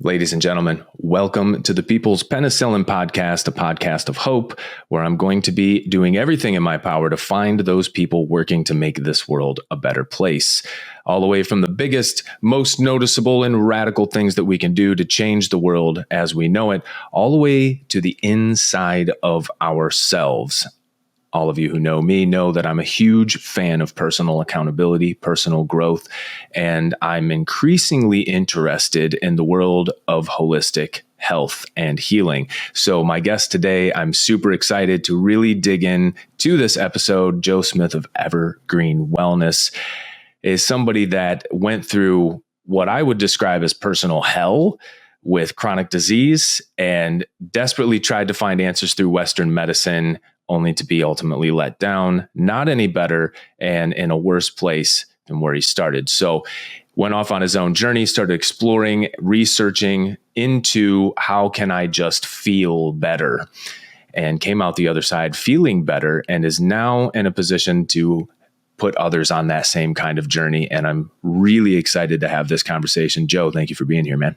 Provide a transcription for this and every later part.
Ladies and gentlemen, welcome to the People's Penicillin Podcast, a podcast of hope, where I'm going to be doing everything in my power to find those people working to make this world a better place. All the way from the biggest, most noticeable and radical things that we can do to change the world as we know it, all the way to the inside of ourselves. All of you who know me know that I'm a huge fan of personal accountability, personal growth, and I'm increasingly interested in the world of holistic health and healing. So my guest today, I'm super excited to really dig in to this episode. Joe Smith of Evergreen Wellness is somebody that went through what I would describe as personal hell with chronic disease and desperately tried to find answers through Western medicine, only to be ultimately let down, not any better, and in a worse place than where he started. So went off on his own journey, started exploring, researching into how can I just feel better, and came out the other side feeling better, and is now in a position to put others on that same kind of journey. And I'm really excited to have this conversation. Joe, thank you for being here, man.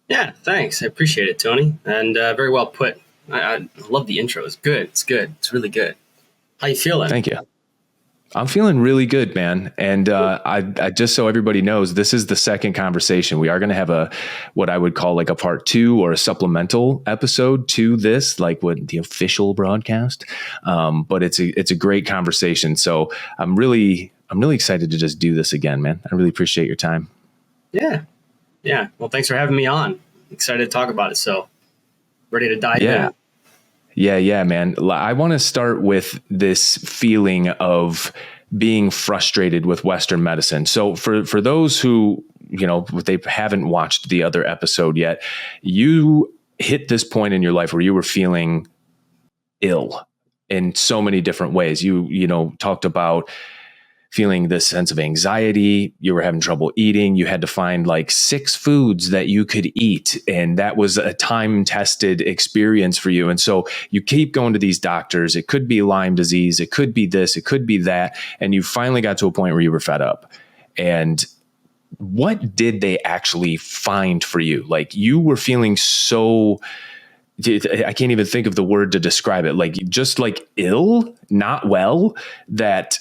Yeah, thanks. I appreciate it, Tony. And very well put. I love the intro. It's good. It's good. It's really good. How you feeling? Thank you. I'm feeling really good, man. And I just so everybody knows, this is the second conversation. We are going to have what I would call like a part 2 or a supplemental episode to this, like what the official broadcast. But it's a great conversation. So I'm really excited to just do this again, man. I really appreciate your time. Yeah. Yeah. Well, thanks for having me on. Excited to talk about it. So ready to dive in. Yeah, man. I want to start with this feeling of being frustrated with Western medicine. So for those who, they haven't watched the other episode yet, you hit this point in your life where you were feeling ill in so many different ways. You talked about feeling this sense of anxiety. You were having trouble eating. You had to find like 6 foods that you could eat. And that was a time-tested experience for you. And so you keep going to these doctors. It could be Lyme disease. It could be this. It could be that. And you finally got to a point where you were fed up. And what did they actually find for you? Like, you were feeling so, I can't even think of the word to describe it. Like, just like ill, not well, that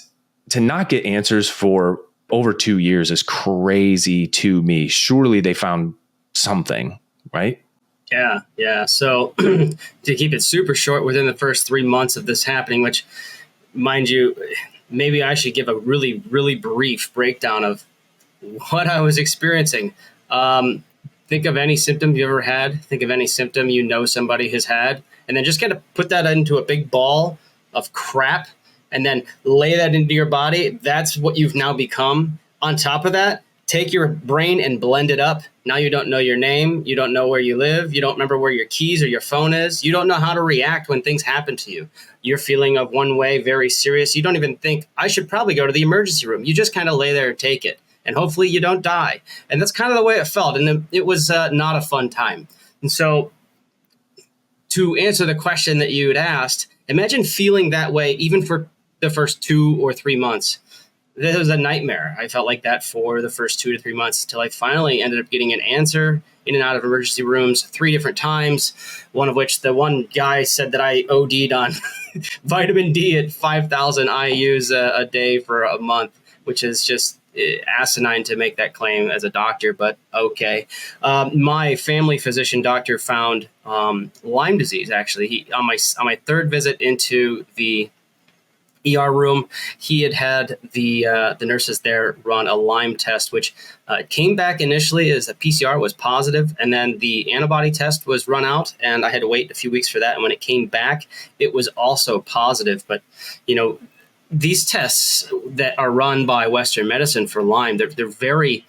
to not get answers for over 2 years is crazy to me. Surely they found something, right? Yeah. So to keep it super short, within the first 3 months of this happening, which, mind you, maybe I should give a really, really brief breakdown of what I was experiencing. Think of any symptom you ever had. Think of any symptom somebody has had. And then just kind of put that into a big ball of crap and then lay that into your body. That's what you've now become. On top of that, take your brain and blend it up. Now you don't know your name. You don't know where you live. You don't remember where your keys or your phone is. You don't know how to react when things happen to you. You're feeling of one way, very serious. You don't even think, I should probably go to the emergency room. You just kind of lay there and take it. And hopefully you don't die. And that's kind of the way it felt. And it was not a fun time. And so to answer the question that you had asked, imagine feeling that way even for the first 2 or 3 months. This was a nightmare. I felt like that for the first 2 to 3 months until I finally ended up getting an answer in and out of emergency rooms 3 different times, one of which the one guy said that I OD'd on vitamin D at 5,000 IUs a day for a month, which is just asinine to make that claim as a doctor, but okay. My family physician doctor found Lyme disease, actually. He on my third visit into the ER room, he had the nurses there run a Lyme test, which came back initially as a PCR was positive, and then the antibody test was run out, and I had to wait a few weeks for that. And when it came back, it was also positive. But these tests that are run by Western medicine for Lyme, they're very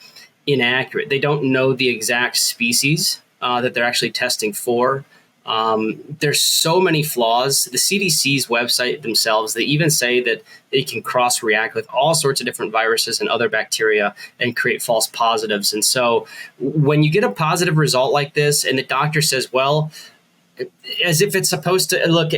inaccurate. They don't know the exact species that they're actually testing for. There's so many flaws. The CDC's website themselves, they even say that it can cross-react with all sorts of different viruses and other bacteria and create false positives. And so when you get a positive result like this and the doctor says, well, as if it's supposed to look,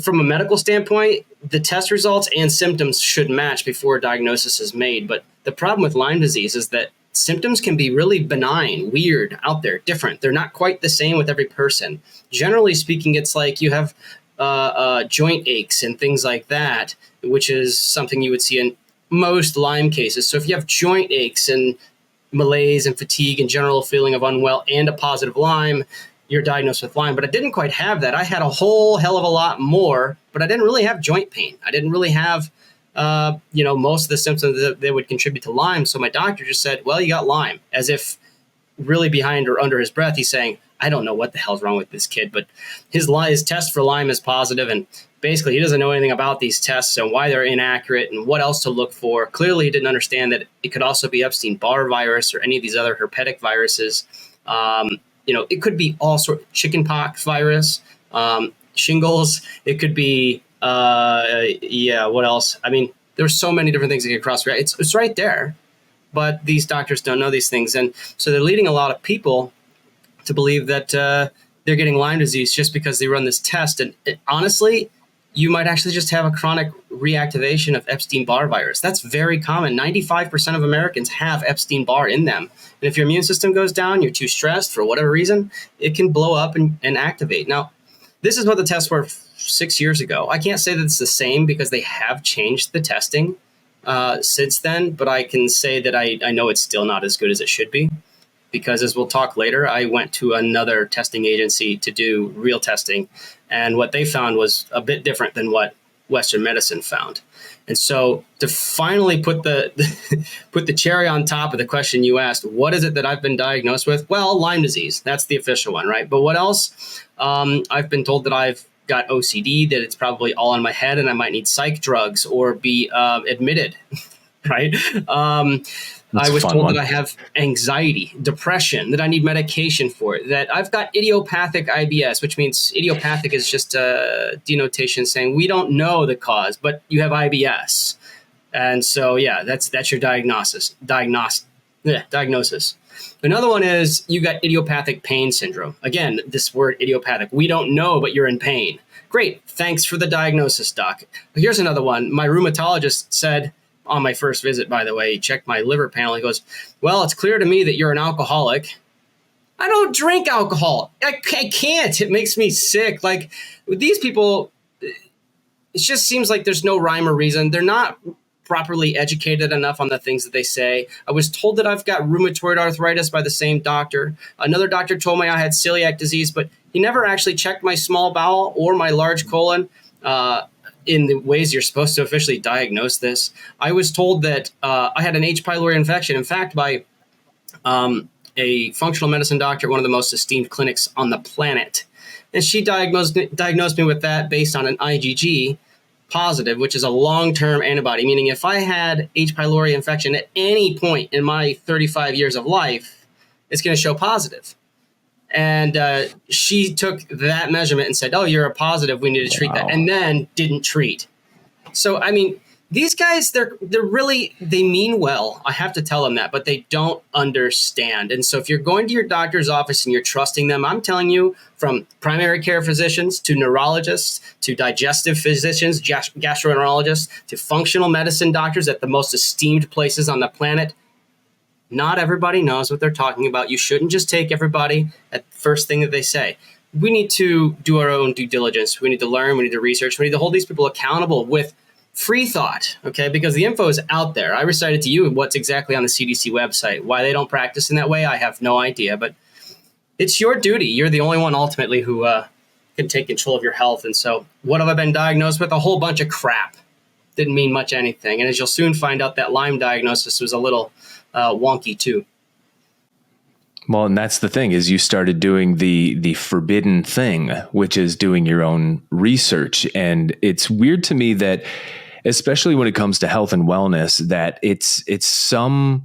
from a medical standpoint, the test results and symptoms should match before a diagnosis is made. But the problem with Lyme disease is that symptoms can be really benign, weird, out there, different. They're not quite the same with every person. Generally speaking, it's like you have joint aches and things like that, which is something you would see in most Lyme cases. So if you have joint aches and malaise and fatigue and general feeling of unwell and a positive Lyme, you're diagnosed with Lyme. But I didn't quite have that. I had a whole hell of a lot more, but I didn't really have joint pain. I didn't really have most of the symptoms that would contribute to Lyme. So my doctor just said, well, you got Lyme, as if really behind or under his breath, he's saying, I don't know what the hell's wrong with this kid, but his test for Lyme is positive, and basically he doesn't know anything about these tests and why they're inaccurate and what else to look for. Clearly, he didn't understand that it could also be Epstein-Barr virus or any of these other herpetic viruses. It could be all sorts of chickenpox virus, shingles. It could be, what else? I mean, there's so many different things that get cross. It's right there, but these doctors don't know these things. And so they're leading a lot of people to believe that they're getting Lyme disease just because they run this test. And honestly, you might actually just have a chronic reactivation of Epstein-Barr virus. That's very common. 95% of Americans have Epstein-Barr in them. And if your immune system goes down, you're too stressed for whatever reason, it can blow up and activate. Now, this is what the tests were 6 years ago. I can't say that it's the same because they have changed the testing since then, but I can say that I know it's still not as good as it should be. Because as we'll talk later, I went to another testing agency to do real testing. And what they found was a bit different than what Western medicine found. And so to finally put the cherry on top of the question you asked, what is it that I've been diagnosed with? Well, Lyme disease. That's the official one, right? But what else? I've been told that I've got OCD, that it's probably all in my head and I might need psych drugs or be admitted, right? I was told that I have anxiety, depression, that I need medication for it, that I've got idiopathic IBS, which means idiopathic is just a denotation saying we don't know the cause, but you have IBS. And so, yeah, that's your diagnosis. Another one is you got idiopathic pain syndrome. Again, this word idiopathic, we don't know, but you're in pain. Great. Thanks for the diagnosis, doc. Here's another one. My rheumatologist said, on my first visit, by the way, he checked my liver panel. He goes, well, it's clear to me that you're an alcoholic. I don't drink alcohol. I can't. It makes me sick. Like with these people, it just seems like there's no rhyme or reason. They're not properly educated enough on the things that they say. I was told that I've got rheumatoid arthritis by the same doctor. Another doctor told me I had celiac disease, but he never actually checked my small bowel or my large colon. In the ways you're supposed to officially diagnose this. I was told that I had an H. pylori infection, in fact, by a functional medicine doctor at one of the most esteemed clinics on the planet. And she diagnosed me with that based on an IgG positive, which is a long-term antibody, meaning if I had H. pylori infection at any point in my 35 years of life, it's going to show positive. And she took that measurement and said, oh, you're a positive. We need to treat that. And then didn't treat. So, I mean, these guys, they mean well. I have to tell them that, but they don't understand. And so if you're going to your doctor's office and you're trusting them, I'm telling you, from primary care physicians to neurologists to digestive physicians, gastroenterologists to functional medicine doctors at the most esteemed places on the planet, not everybody knows what they're talking about. You shouldn't just take everybody at the first thing that they say. We need to do our own due diligence. We need to learn. We need to research. We need to hold these people accountable with free thought, okay? Because the info is out there. I recited to you what's exactly on the CDC website. Why they don't practice in that way, I have no idea. But it's your duty. You're the only one ultimately who can take control of your health. And so what have I been diagnosed with? A whole bunch of crap. Didn't mean much anything. And as you'll soon find out, that Lyme diagnosis was a little wonky too. Well, and that's the thing, is you started doing the forbidden thing, which is doing your own research. And it's weird to me that, especially when it comes to health and wellness, that it's some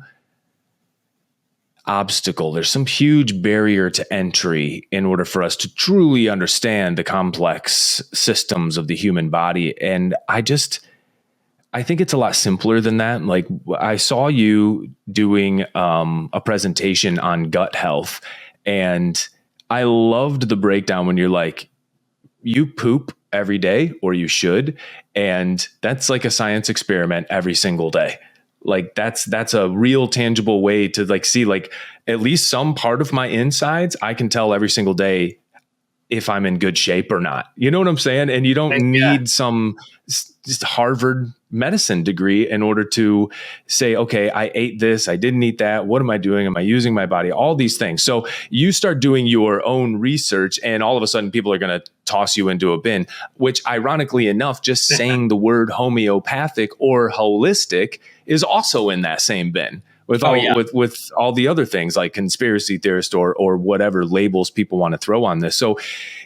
obstacle. There's some huge barrier to entry in order for us to truly understand the complex systems of the human body. And I think it's a lot simpler than that. Like, I saw you doing a presentation on gut health, and I loved the breakdown when you're like, you poop every day, or you should. And that's like a science experiment every single day. Like that's a real tangible way to like see like at least some part of my insides. I can tell every single day if I'm in good shape or not. You know what I'm saying? And you don't Yeah. need some just Harvard medicine degree in order to say, okay, I ate this, I didn't eat that. What am I doing? Am I using my body? All these things. So you start doing your own research and all of a sudden people are going to toss you into a bin, which ironically enough, just saying the word homeopathic or holistic is also in that same bin with Oh, all yeah. with all the other things like conspiracy theorist or whatever labels people want to throw on this. So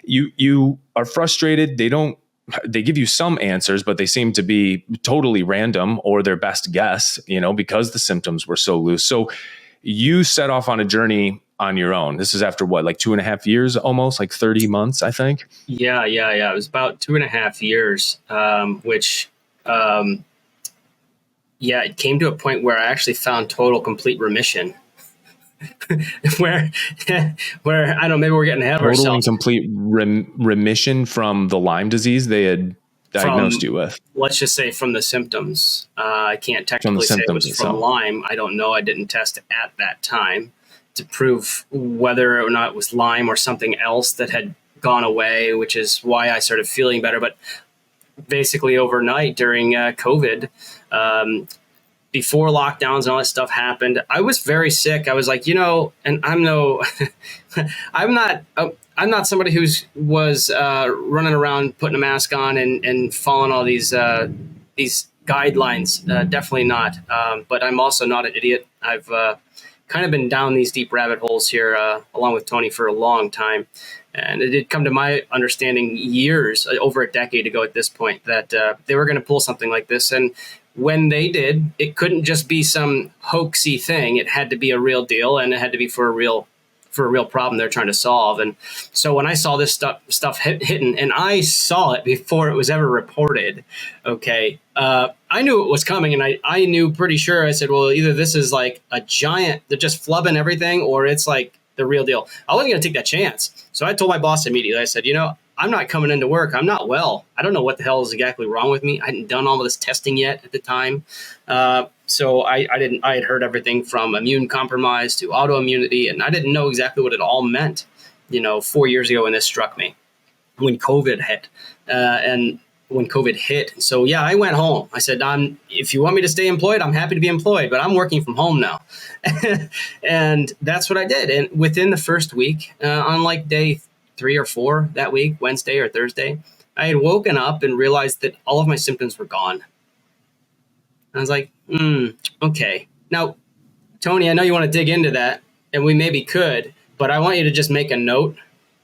you are frustrated. They give you some answers, but they seem to be totally random or their best guess, because the symptoms were so loose. So you set off on a journey on your own. This is after what, like 2.5 years, almost like 30 months, I think. Yeah. It was about 2.5 years, which, it came to a point where I actually found total complete remission. where I don't know, maybe we're getting ahead of Total and ourselves. complete remission from the Lyme disease they had diagnosed you with. Let's just say from the symptoms. I can't From the technically say it was symptoms from itself. Lyme. I don't know. I didn't test at that time to prove whether or not it was Lyme or something else that had gone away, which is why I started feeling better. But basically overnight during COVID, before lockdowns and all that stuff happened, I was very sick. I was like, and I'm I'm not somebody who's was running around putting a mask on and following all these guidelines. Definitely not. But I'm also not an idiot. I've kind of been down these deep rabbit holes here, along with Tony, for a long time. And it did come to my understanding years, over a decade ago at this point, that they were going to pull something like this. And when they did, it couldn't just be some hoaxy thing. It had to be a real deal, and it had to be for a real problem they're trying to solve. And so when I saw this stuff hitting, and I saw it before it was ever reported, okay, I knew it was coming, and I knew pretty sure. I said, well, either this is like a giant, they're just flubbing everything, or it's like the real deal. I wasn't going to take that chance. So I told my boss immediately. I said, I'm not coming into work. I'm not well. I don't know what the hell is exactly wrong with me. I hadn't done all of this testing yet at the time. So I had heard everything from immune compromise to autoimmunity, and I didn't know exactly what it all meant, 4 years ago when this struck me, when COVID hit. So yeah, I went home. I said, if you want me to stay employed, I'm happy to be employed, but I'm working from home now. And that's what I did. And within the first week, on like day 3 or 4 that week, Wednesday or Thursday, I had woken up and realized that all of my symptoms were gone. I was like, okay. Now, Tony, I know you want to dig into that, and we maybe could, but I want you to just make a note,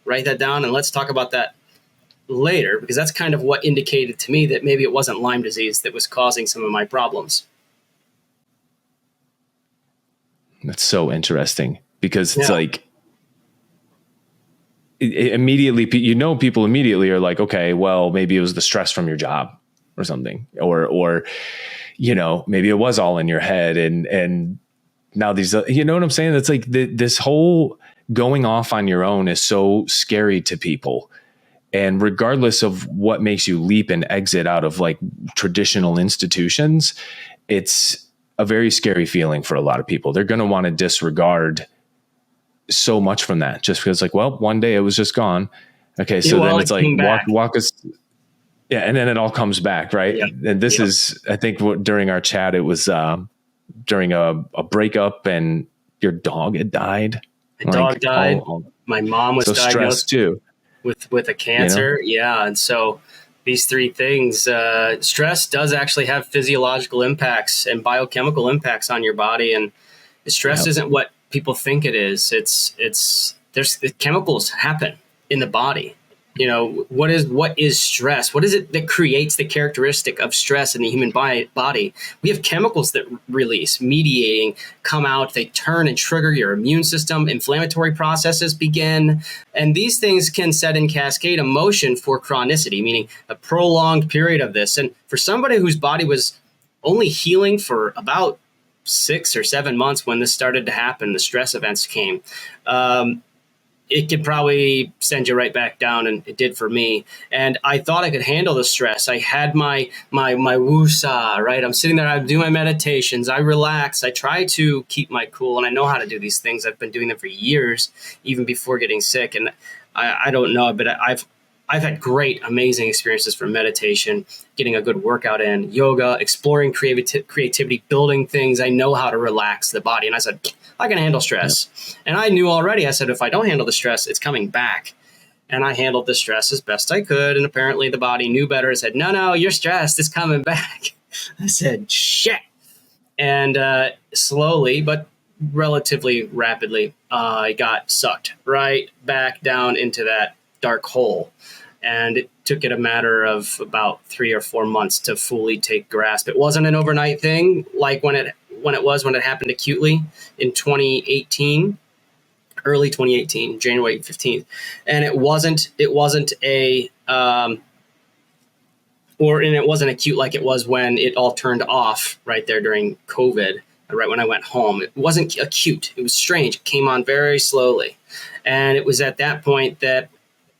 write that down, and let's talk about that later, because that's kind of what indicated to me that maybe it wasn't Lyme disease that was causing some of my problems. That's so interesting, because it's like immediately, people immediately are like, okay, well, maybe it was the stress from your job or something, or maybe it was all in your head. And now these, you know what I'm saying? It's like this whole going off on your own is so scary to people. And regardless of what makes you leap and exit out of like traditional institutions, it's a very scary feeling for a lot of people. They're going to want to disregard so much from that just because like, well, one day it was just gone. Okay. So then it's like, walk us. Yeah. And then it all comes back. Right. Yep. And this is, I think during our chat, it was during a breakup and your dog had died. My dog died. My mom was so diagnosed stressed too with a cancer. Yeah. And so these 3 things, stress does actually have physiological impacts and biochemical impacts on your body. And stress isn't what people think it is. There's chemicals happen in the body. What is stress? What is it that creates the characteristic of stress in the human body? We have chemicals that release, mediating, come out, they turn and trigger your immune system, inflammatory processes begin, and these things can set in cascade a motion for chronicity, meaning a prolonged period of this. And for somebody whose body was only healing for about 6 or 7 months when this started to happen, the stress events came. it could probably send you right back down, and it did for me. And I thought I could handle the stress. I had my woosah, right? I'm sitting there, I do my meditations, I relax, I try to keep my cool, and I know how to do these things. I've been doing them for years, even before getting sick. And I don't know, but I've had great, amazing experiences from meditation, getting a good workout in, yoga, exploring creativity, building things. I know how to relax the body. And I said, I can handle stress. Yep. And I knew already, I said, if I don't handle the stress, it's coming back. And I handled the stress as best I could. And apparently the body knew better and said, no, you're stressed. It's coming back. I said, shit. And slowly, but relatively rapidly, I got sucked right back down into that dark hole. And it took it a matter of about 3 or 4 months to fully take grasp. It wasn't an overnight thing like when it happened acutely in 2018, early 2018, January 15th. And it wasn't acute like it was when it all turned off right there during COVID, right when I went home. It wasn't acute. It was strange. It came on very slowly. And it was at that point that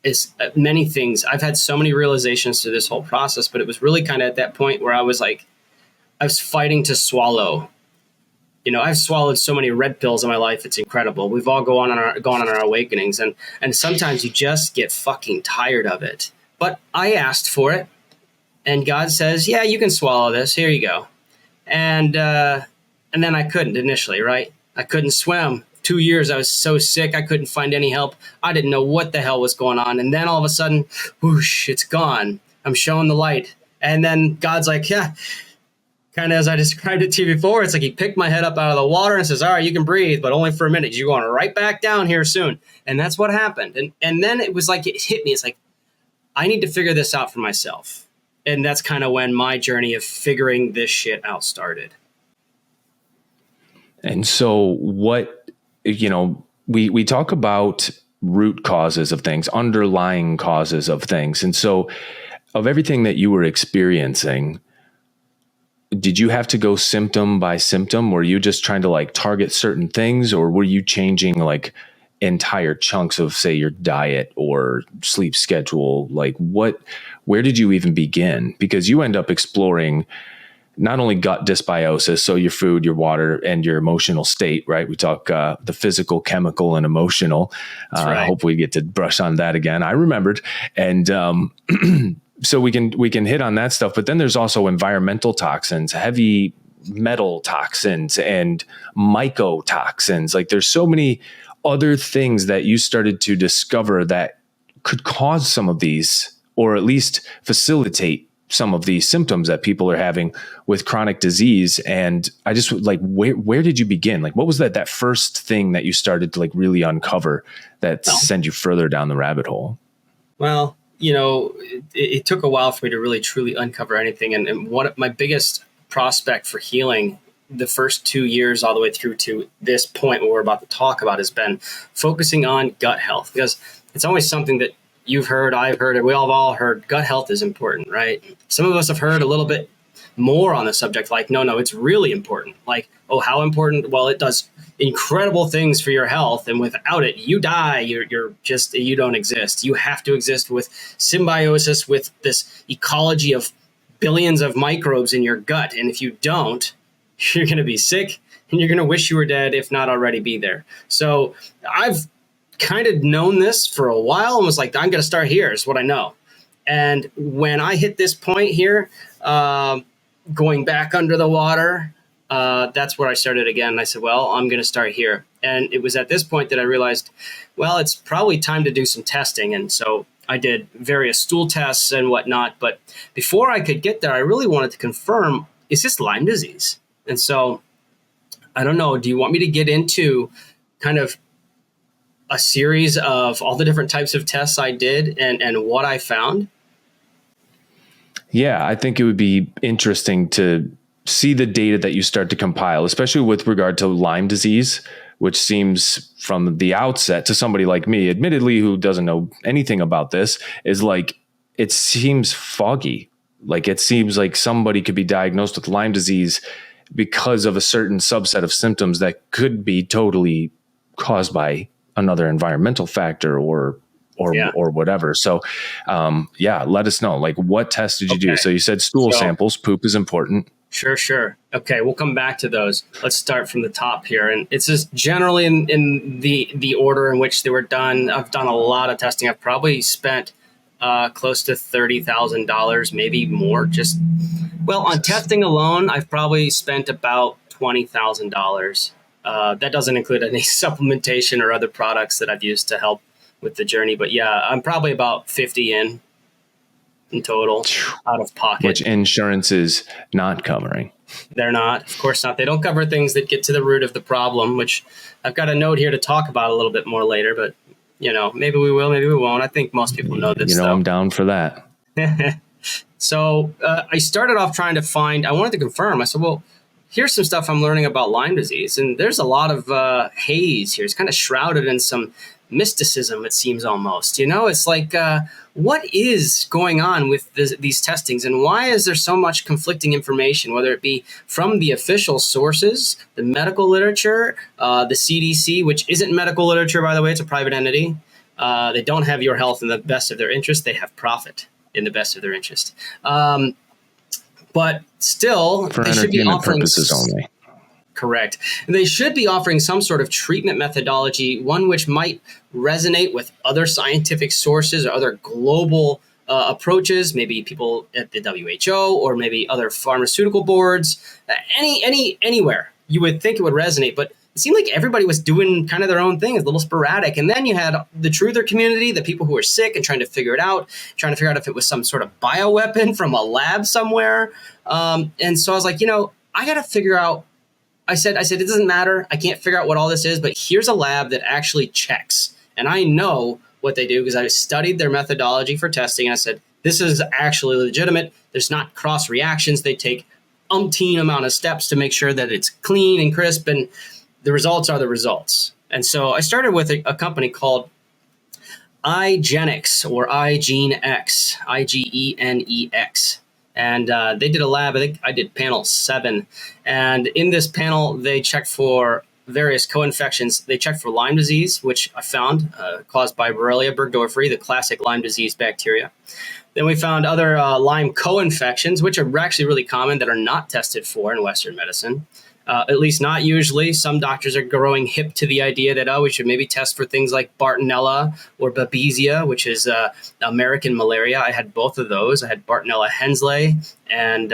is many things. I've had so many realizations through this whole process, but it was really kind of at that point where I was fighting to swallow. I've swallowed so many red pills in my life. It's incredible. We've all gone on our awakenings, and sometimes you just get fucking tired of it. But I asked for it, and God says, yeah, you can swallow this. Here you go. And then I couldn't initially, right? I couldn't swim. 2 years, I was so sick, I couldn't find any help. I didn't know what the hell was going on. And then all of a sudden, whoosh, it's gone. I'm showing the light. And then God's like, yeah, kind of as I described it to you before, it's like he picked my head up out of the water and says, all right, you can breathe, but only for a minute. You're going right back down here soon. And that's what happened. And then it was like, it hit me. It's like, I need to figure this out for myself. And that's kind of when my journey of figuring this shit out started. And so we talk about root causes of things, underlying causes of things. And so of everything that you were experiencing, did you have to go symptom by symptom? Were you just trying to target certain things, or were you changing entire chunks of, say, your diet or sleep schedule? Where did you even begin? Because you end up exploring not only gut dysbiosis, so your food, your water, and your emotional state, right? We talk the physical, chemical, and emotional. Right. Hopefully we get to brush on that again. I remembered. And so we can hit on that stuff. But then there's also environmental toxins, heavy metal toxins, and mycotoxins. There's so many other things that you started to discover that could cause some of these, or at least facilitate some of these symptoms that people are having with chronic disease. And I just where did you begin? What was that first thing that you started to really uncover that sent you further down the rabbit hole? Well, it took a while for me to really truly uncover anything. And what my biggest prospect for healing the first 2 years all the way through to this point what we're about to talk about has been focusing on gut health, because it's always something that you've heard, I've heard, and we all heard gut health is important, right? Some of us have heard a little bit more on the subject, no, it's really important. How important? Well, it does incredible things for your health, and without it, you die. You don't exist. You have to exist with symbiosis with this ecology of billions of microbes in your gut. And if you don't, you're going to be sick, and you're going to wish you were dead, if not already be there. So I've kind of known this for a while and was like, I'm going to start here is what I know. And when I hit this point here, going back under the water, that's where I started again. And I said, well, I'm going to start here. And it was at this point that I realized, well, it's probably time to do some testing. And so I did various stool tests and whatnot. But before I could get there, I really wanted to confirm, is this Lyme disease? And so I don't know, do you want me to get into kind of a series of all the different types of tests I did and what I found? Yeah, I think it would be interesting to see the data that you start to compile, especially with regard to Lyme disease, which seems from the outset to somebody like me, admittedly, who doesn't know anything about this, is it seems foggy. It seems like somebody could be diagnosed with Lyme disease because of a certain subset of symptoms that could be totally caused by another environmental factor or whatever. So, let us know, like, what test did you do? So you said stool samples, poop is important. Sure. Okay, we'll come back to those. Let's start from the top here. And it's just generally in the order in which they were done. I've done a lot of testing. I've probably spent close to $30,000, maybe more. On testing alone, I've probably spent about $20,000. That doesn't include any supplementation or other products that I've used to help with the journey. But yeah, I'm probably about 50 in total out of pocket. Which insurance is not covering. They're not. Of course not. They don't cover things that get to the root of the problem, which I've got a note here to talk about a little bit more later. But, maybe we will, maybe we won't. I think most people know this. I'm down for that. So I started off trying to I wanted to confirm. I said, well, here's some stuff I'm learning about Lyme disease. And there's a lot of haze here. It's kind of shrouded in some mysticism, it seems almost. It's like, what is going on with these testings, and why is there so much conflicting information, whether it be from the official sources, the medical literature, the CDC, which isn't medical literature, by the way, it's a private entity. They don't have your health in the best of their interest. They have profit in the best of their interest. But still, for they should be offering purposes only. Correct. And they should be offering some sort of treatment methodology, one which might resonate with other scientific sources or other global approaches, maybe people at the WHO or maybe other pharmaceutical boards, anywhere. You would think it would resonate, but it seemed like everybody was doing kind of their own thing, a little sporadic. And then you had the truther community, the people who were sick and trying to figure it out, trying to figure out if it was some sort of bioweapon from a lab somewhere. And so I was like, I got to figure out. I said, it doesn't matter. I can't figure out what all this is, but here's a lab that actually checks. And I know what they do because I studied their methodology for testing. And I said, this is actually legitimate. There's not cross reactions. They take umpteen amount of steps to make sure that it's clean and crisp, and the results are the results. And so I started with a company called iGeneX or iGeneX, IGENEX. And they did a lab. I think I did panel 7. And in this panel, they checked for various co-infections. They checked for Lyme disease, which I found caused by Borrelia burgdorferi, the classic Lyme disease bacteria. Then we found other Lyme co-infections, which are actually really common that are not tested for in Western medicine. At least not usually. Some doctors are growing hip to the idea that, we should maybe test for things like Bartonella or Babesia, which is American malaria. I had both of those. I had Bartonella henselae and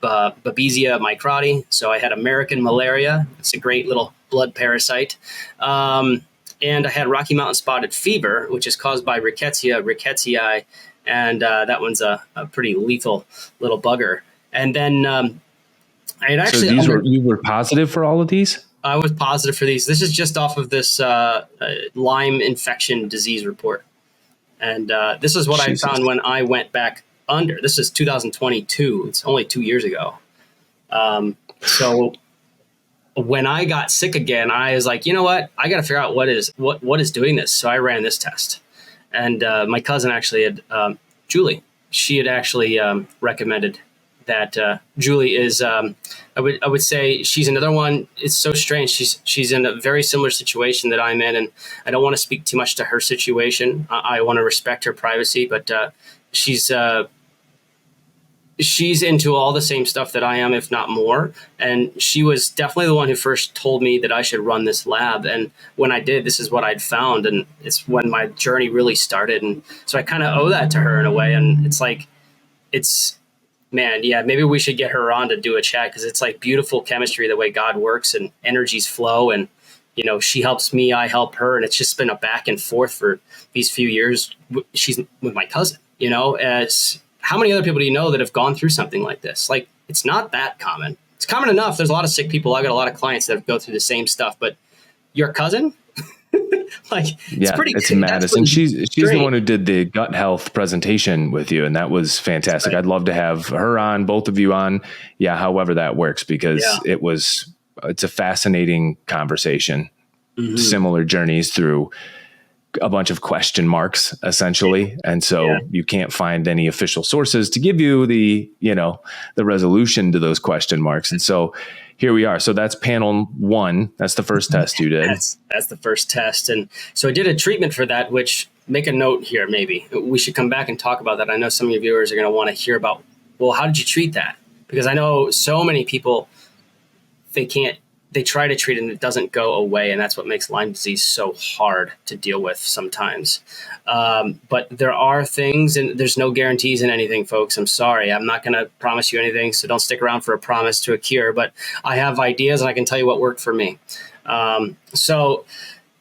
Babesia microti. So I had American malaria. It's a great little blood parasite. And I had Rocky Mountain spotted fever, which is caused by Rickettsia rickettsii. And that one's a pretty lethal little bugger. And then you were positive for all of these? I was positive for these. This is just off of this Lyme infection disease report. And this is what I found when I went back under. This is 2022. It's only 2 years ago. So when I got sick again, I was like, you know what? I got to figure out what is doing this. So I ran this test. And my cousin actually had, Julie, she had actually recommended that Julie is, I would say she's another one. It's so strange. She's in a very similar situation that I'm in, and I don't want to speak too much to her situation. I want to respect her privacy, but she's into all the same stuff that I am, if not more. And she was definitely the one who first told me that I should run this lab. And when I did, this is what I'd found, and it's when my journey really started. And so I kind of owe that to her in a way. And it's like, man, yeah, maybe we should get her on to do a chat, because it's like beautiful chemistry, the way God works and energies flow. And, she helps me, I help her. And it's just been a back and forth for these few years. She's with my cousin, as how many other people do you know that have gone through something like this? Like, it's not that common. It's common enough. There's a lot of sick people. I got a lot of clients that go through the same stuff, but your cousin? It's Madison. She's the one who did the gut health presentation with you, and that was fantastic. Right. I'd love to have her on, both of you on. Yeah, however that works, because it's a fascinating conversation. Mm-hmm. Similar journeys through a bunch of question marks essentially. And so you can't find any official sources to give you the resolution to those question marks. And so here we are. So that's panel 1. That's the first test you did. That's the first test. And so I did a treatment for that, which make a note here. Maybe we should come back and talk about that. I know some of your viewers are going to want to hear about, well, how did you treat that? Because I know so many people, they try to treat it and it doesn't go away. And that's what makes Lyme disease so hard to deal with sometimes. But there are things, and there's no guarantees in anything, folks. I'm sorry. I'm not going to promise you anything. So don't stick around for a promise to a cure, but I have ideas and I can tell you what worked for me. So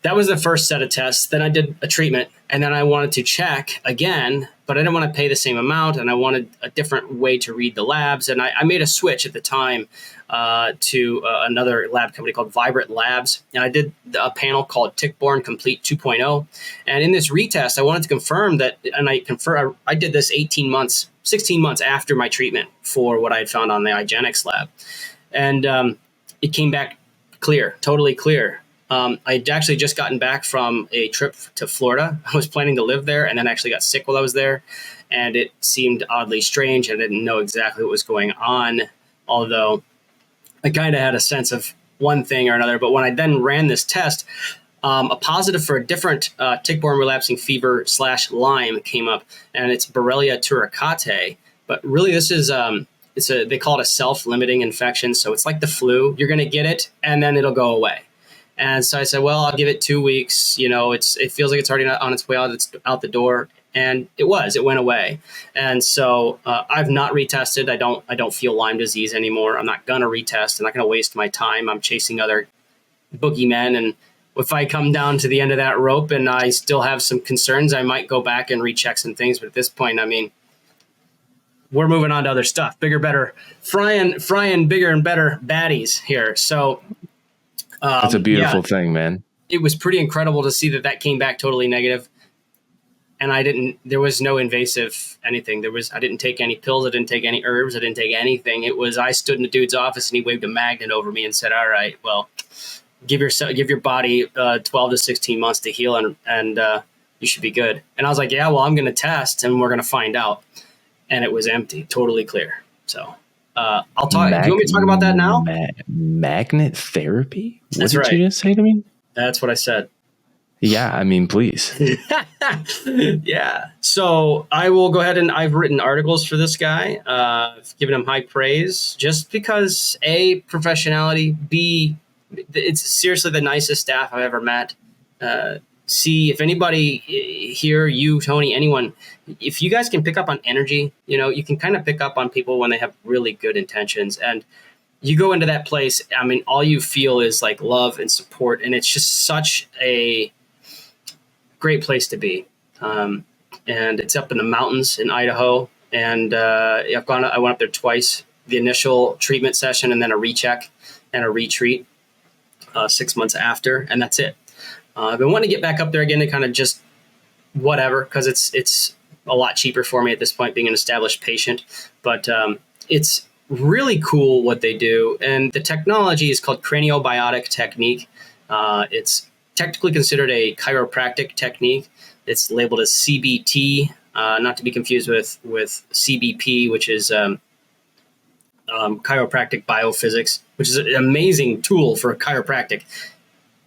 that was the first set of tests. Then I did a treatment, and then I wanted to check again, but I didn't want to pay the same amount, and I wanted a different way to read the labs. And I made a switch at the time to another lab company called Vibrant Labs, and I did a panel called Tick-Borne Complete 2.0. And in this retest, I wanted to confirm that, and I did this 16 months after my treatment for what I had found on the IGeneX lab, and it came back clear, totally clear. I'd actually just gotten back from a trip to Florida. I was planning to live there and then actually got sick while I was there. And it seemed oddly strange. I didn't know exactly what was going on, although I kind of had a sense of one thing or another. But when I then ran this test, a positive for a different tick-borne relapsing fever / Lyme came up, and it's Borrelia turicate. But really, this is they call it a self-limiting infection. So it's like the flu. You're going to get it, and then it'll go away. And so I said, well, I'll give it 2 weeks. It feels like it's already on its way out. It's out the door. And it went away. And so I've not retested. I don't feel Lyme disease anymore. I'm not going to retest. I'm not going to waste my time. I'm chasing other boogeymen. And if I come down to the end of that rope and I still have some concerns, I might go back and recheck some things. But at this point, I mean, we're moving on to other stuff, bigger, better, frying bigger and better baddies here. So that's a beautiful thing, man. It was pretty incredible to see that came back totally negative. And there was no invasive anything. I didn't take any pills. I didn't take any herbs. I didn't take anything. I stood in the dude's office and he waved a magnet over me and said, all right, well, give your body 12 to 16 months to heal and you should be good. And I was like, yeah, well, I'm going to test and we're going to find out. And it was empty, totally clear. So I'll talk. Do you want me to talk about that now? Magnet therapy? What did you just say to me? That's what I said. Yeah, I mean, please. Yeah. So I will go ahead and I've written articles for this guy, given him high praise, just because A, professionality, B, it's seriously the nicest staff I've ever met. C, if anybody here, you, Tony, anyone, if you guys can pick up on energy, you can kind of pick up on people when they have really good intentions. And you go into that place, I mean, all you feel is like love and support. And it's just such a great place to be. And it's up in the mountains in Idaho. And I went up there twice, the initial treatment session and then a recheck and a retreat 6 months after. And that's it. I've been wanting to get back up there again to kind of just whatever, because it's a lot cheaper for me at this point, being an established patient. But it's really cool what they do. And the technology is called craniobiotic technique. It's technically considered a chiropractic technique. It's labeled as CBT, not to be confused with CBP, which is chiropractic biophysics, which is an amazing tool for a chiropractic.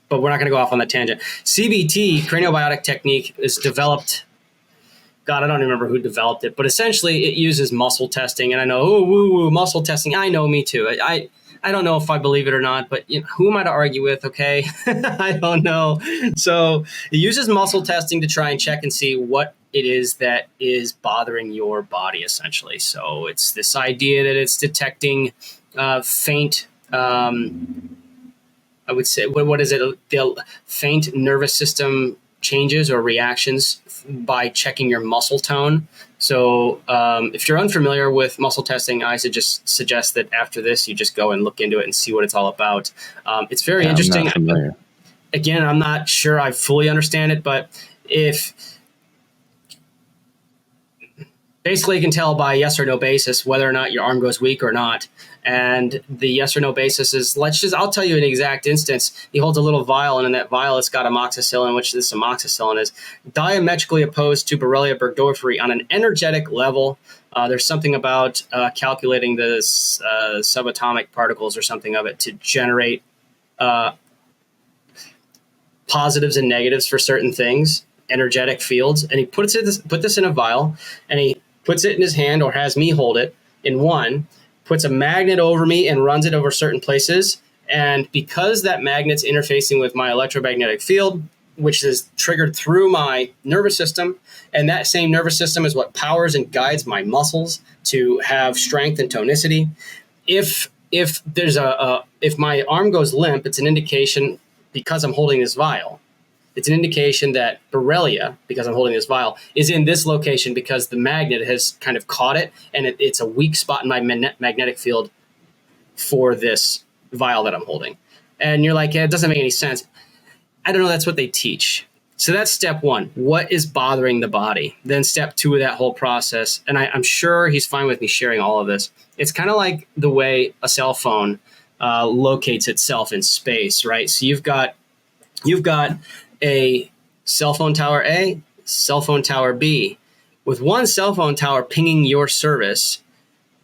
But we're not going to go off on that tangent. CBT, craniobiotic technique, is developed. God, I don't remember who developed it, but essentially it uses muscle testing. And I know, muscle testing. I know, me too. I don't know if I believe it or not, but who am I to argue with? Okay, I don't know. So it uses muscle testing to try and check and see what it is that is bothering your body, essentially. So it's this idea that it's detecting faint. I would say, what is it? The faint nervous system changes or reactions by checking your muscle tone. So if you're unfamiliar with muscle testing, I suggest that after this, you just go and look into it and see what it's all about. It's very interesting. Again, I'm not sure I fully understand it, but basically you can tell by yes or no basis whether or not your arm goes weak or not. And the yes or no basis is, I'll tell you an exact instance. He holds a little vial, and in that vial, it's got amoxicillin, which this amoxicillin is diametrically opposed to Borrelia burgdorferi on an energetic level. There's something about calculating the subatomic particles or something of it to generate positives and negatives for certain things, energetic fields. And he put this in a vial, and he puts it in his hand, or has me hold it in one, puts a magnet over me and runs it over certain places. And because that magnet's interfacing with my electromagnetic field, which is triggered through my nervous system, and that same nervous system is what powers and guides my muscles to have strength and tonicity. If there's if my arm goes limp, it's an indication, because I'm holding this vial, it's an indication that Borrelia, because I'm holding this vial, is in this location because the magnet has kind of caught it, and it's a weak spot in my magnetic field for this vial that I'm holding. And you're like, yeah, it doesn't make any sense. I don't know. That's what they teach. So that's step one. What is bothering the body? Then step two of that whole process, and I'm sure he's fine with me sharing all of this. It's kind of like the way a cell phone locates itself in space, right? So you've got a cell phone tower A, cell phone tower B, with one cell phone tower pinging your service,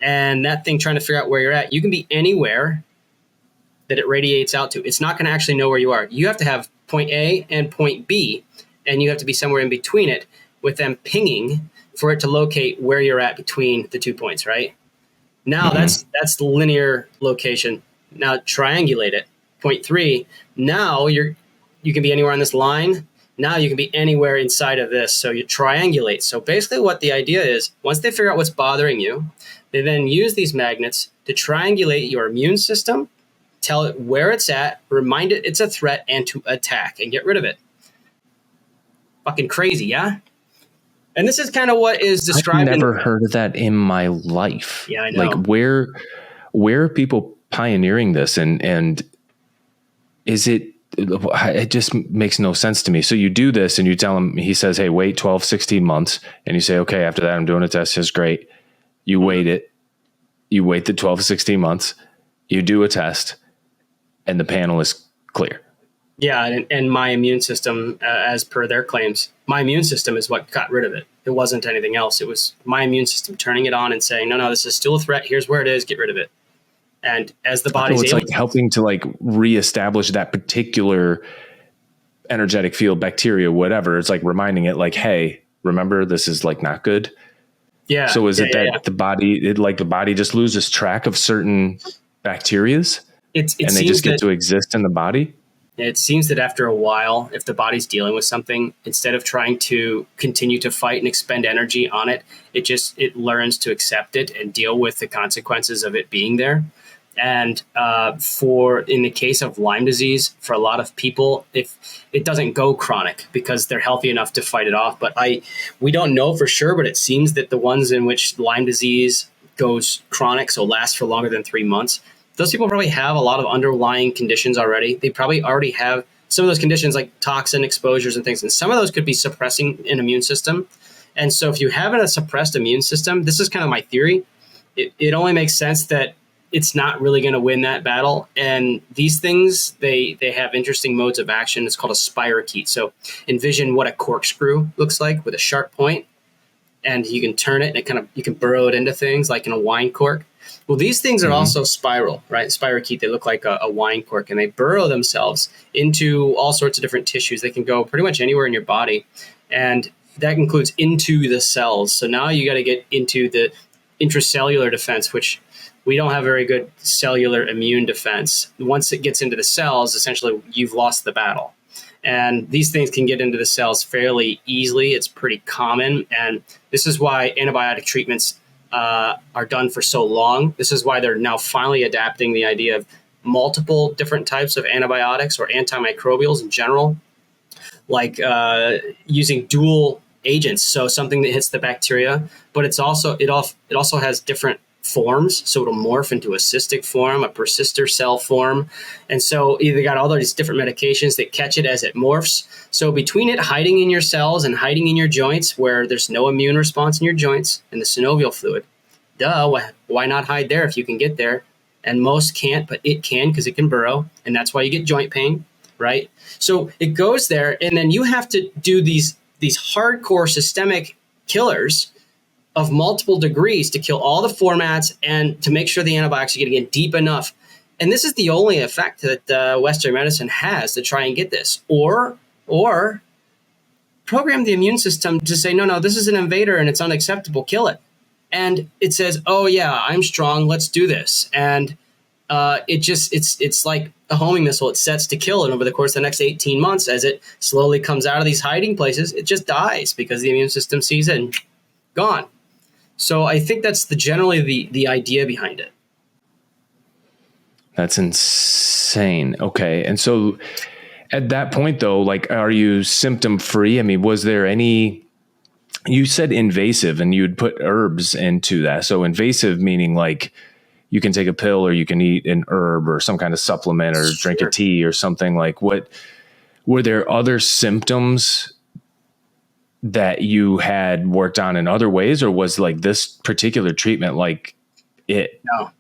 and that thing trying to figure out where you're at. You can be anywhere that it radiates out to. It's not going to actually know where you are. You have to have point A and point B, and you have to be somewhere in between it with them pinging for it to locate where you're at between the 2 points, right? Now that's the linear location. Now triangulate it. Point 3, now you can be anywhere on this line. Now you can be anywhere inside of this. So you triangulate. So basically what the idea is, once they figure out what's bothering you, they then use these magnets to triangulate your immune system, tell it where it's at, remind it it's a threat, and to attack and get rid of it. Fucking crazy, yeah? And this is kind of what is described. I've never heard of that in my life. Yeah, I know. Like, where are people pioneering this? And is it just makes no sense to me. So you do this and you tell him, he says, hey, wait 12, 16 months. And you say, okay, after that, I'm doing a test. It's great. You wait the 12 to 16 months, you do a test, and the panel is clear. Yeah. And my immune system, as per their claims, my immune system is what got rid of it. It wasn't anything else. It was my immune system turning it on and saying, no, this is still a threat. Here's where it is. Get rid of it. And as the body's it's like helping to like reestablish that particular energetic field, bacteria, whatever. It's like reminding it like, hey, remember, this is like not good. Yeah. So is it that the body just loses track of certain bacterias and they just get to exist in the body? It seems that after a while, if the body's dealing with something, instead of trying to continue to fight and expend energy on it, it learns to accept it and deal with the consequences of it being there. And in the case of Lyme disease, for a lot of people, if it doesn't go chronic because they're healthy enough to fight it off. But we don't know for sure, but it seems that the ones in which Lyme disease goes chronic, so lasts for longer than 3 months, those people probably have a lot of underlying conditions already. They probably already have some of those conditions like toxin exposures and things. And some of those could be suppressing an immune system. And so if you have a suppressed immune system, this is kind of my theory. It only makes sense that it's not really going to win that battle. And these things, they have interesting modes of action. It's called a spirochete. So envision what a corkscrew looks like with a sharp point, and you can turn it and you can burrow it into things like in a wine cork. Well, these things are also spiral, right? Spirochete, they look like a wine cork, and they burrow themselves into all sorts of different tissues. They can go pretty much anywhere in your body, and that includes into the cells. So now you got to get into the intracellular defense, which we don't have very good cellular immune defense. Once it gets into the cells, essentially you've lost the battle. And these things can get into the cells fairly easily. It's pretty common. And this is why antibiotic treatments are done for so long. This is why they're now finally adapting the idea of multiple different types of antibiotics or antimicrobials in general, like using dual agents. So something that hits the bacteria, but it also has different forms. So it'll morph into a cystic form, a persister cell form. And so either got all these different medications that catch it as it morphs. So between it hiding in your cells and hiding in your joints where there's no immune response in your joints and the synovial fluid, why not hide there if you can get there? and most can't, but it can because it can burrow, and that's why you get joint pain, right? So it goes there, and then you have to do these hardcore systemic killers of multiple degrees to kill all the formats and to make sure the antibiotics are getting in deep enough. And this is the only effect that Western medicine has to try and get this, or program the immune system to say, no, this is an invader and it's unacceptable, kill it. And it says, oh yeah, I'm strong, let's do this. And it's like a homing missile. It sets to kill, and over the course of the next 18 months, as it slowly comes out of these hiding places, it just dies because the immune system sees it and gone. So I think that's generally the idea behind it. That's insane. Okay. And so at that point though, like, are you symptom free? I mean, was there any, you said invasive and you'd put herbs into that. So invasive meaning like you can take a pill or you can eat an herb or some kind of supplement or drink a tea or something. Like, what were there other symptoms that you had worked on in other ways, or was like this particular treatment like it? No,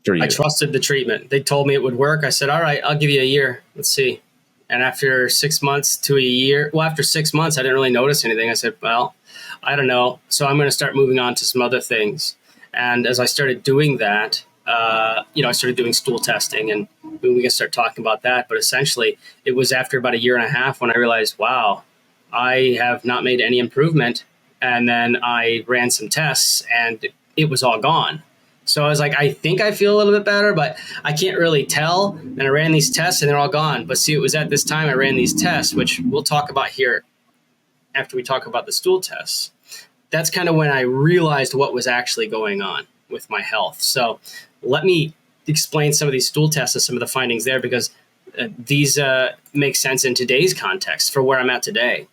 for you? I trusted the treatment. They told me it would work. I said, all right, I'll give you a year. Let's see. And after 6 months to a year, after 6 months, I didn't really notice anything. I said, well, I don't know. So I'm going to start moving on to some other things. And as I started doing that, I started doing stool testing, and we can start talking about that. But essentially, it was after about a year and a half when I realized, wow, I have not made any improvement. And then I ran some tests and it was all gone. So I was like, I think I feel a little bit better, but I can't really tell. And I ran these tests and they're all gone. But see, it was at this time I ran these tests, which we'll talk about here after we talk about the stool tests. That's kind of when I realized what was actually going on with my health. So let me explain some of these stool tests and some of the findings there, because these make sense in today's context for where I'm at today.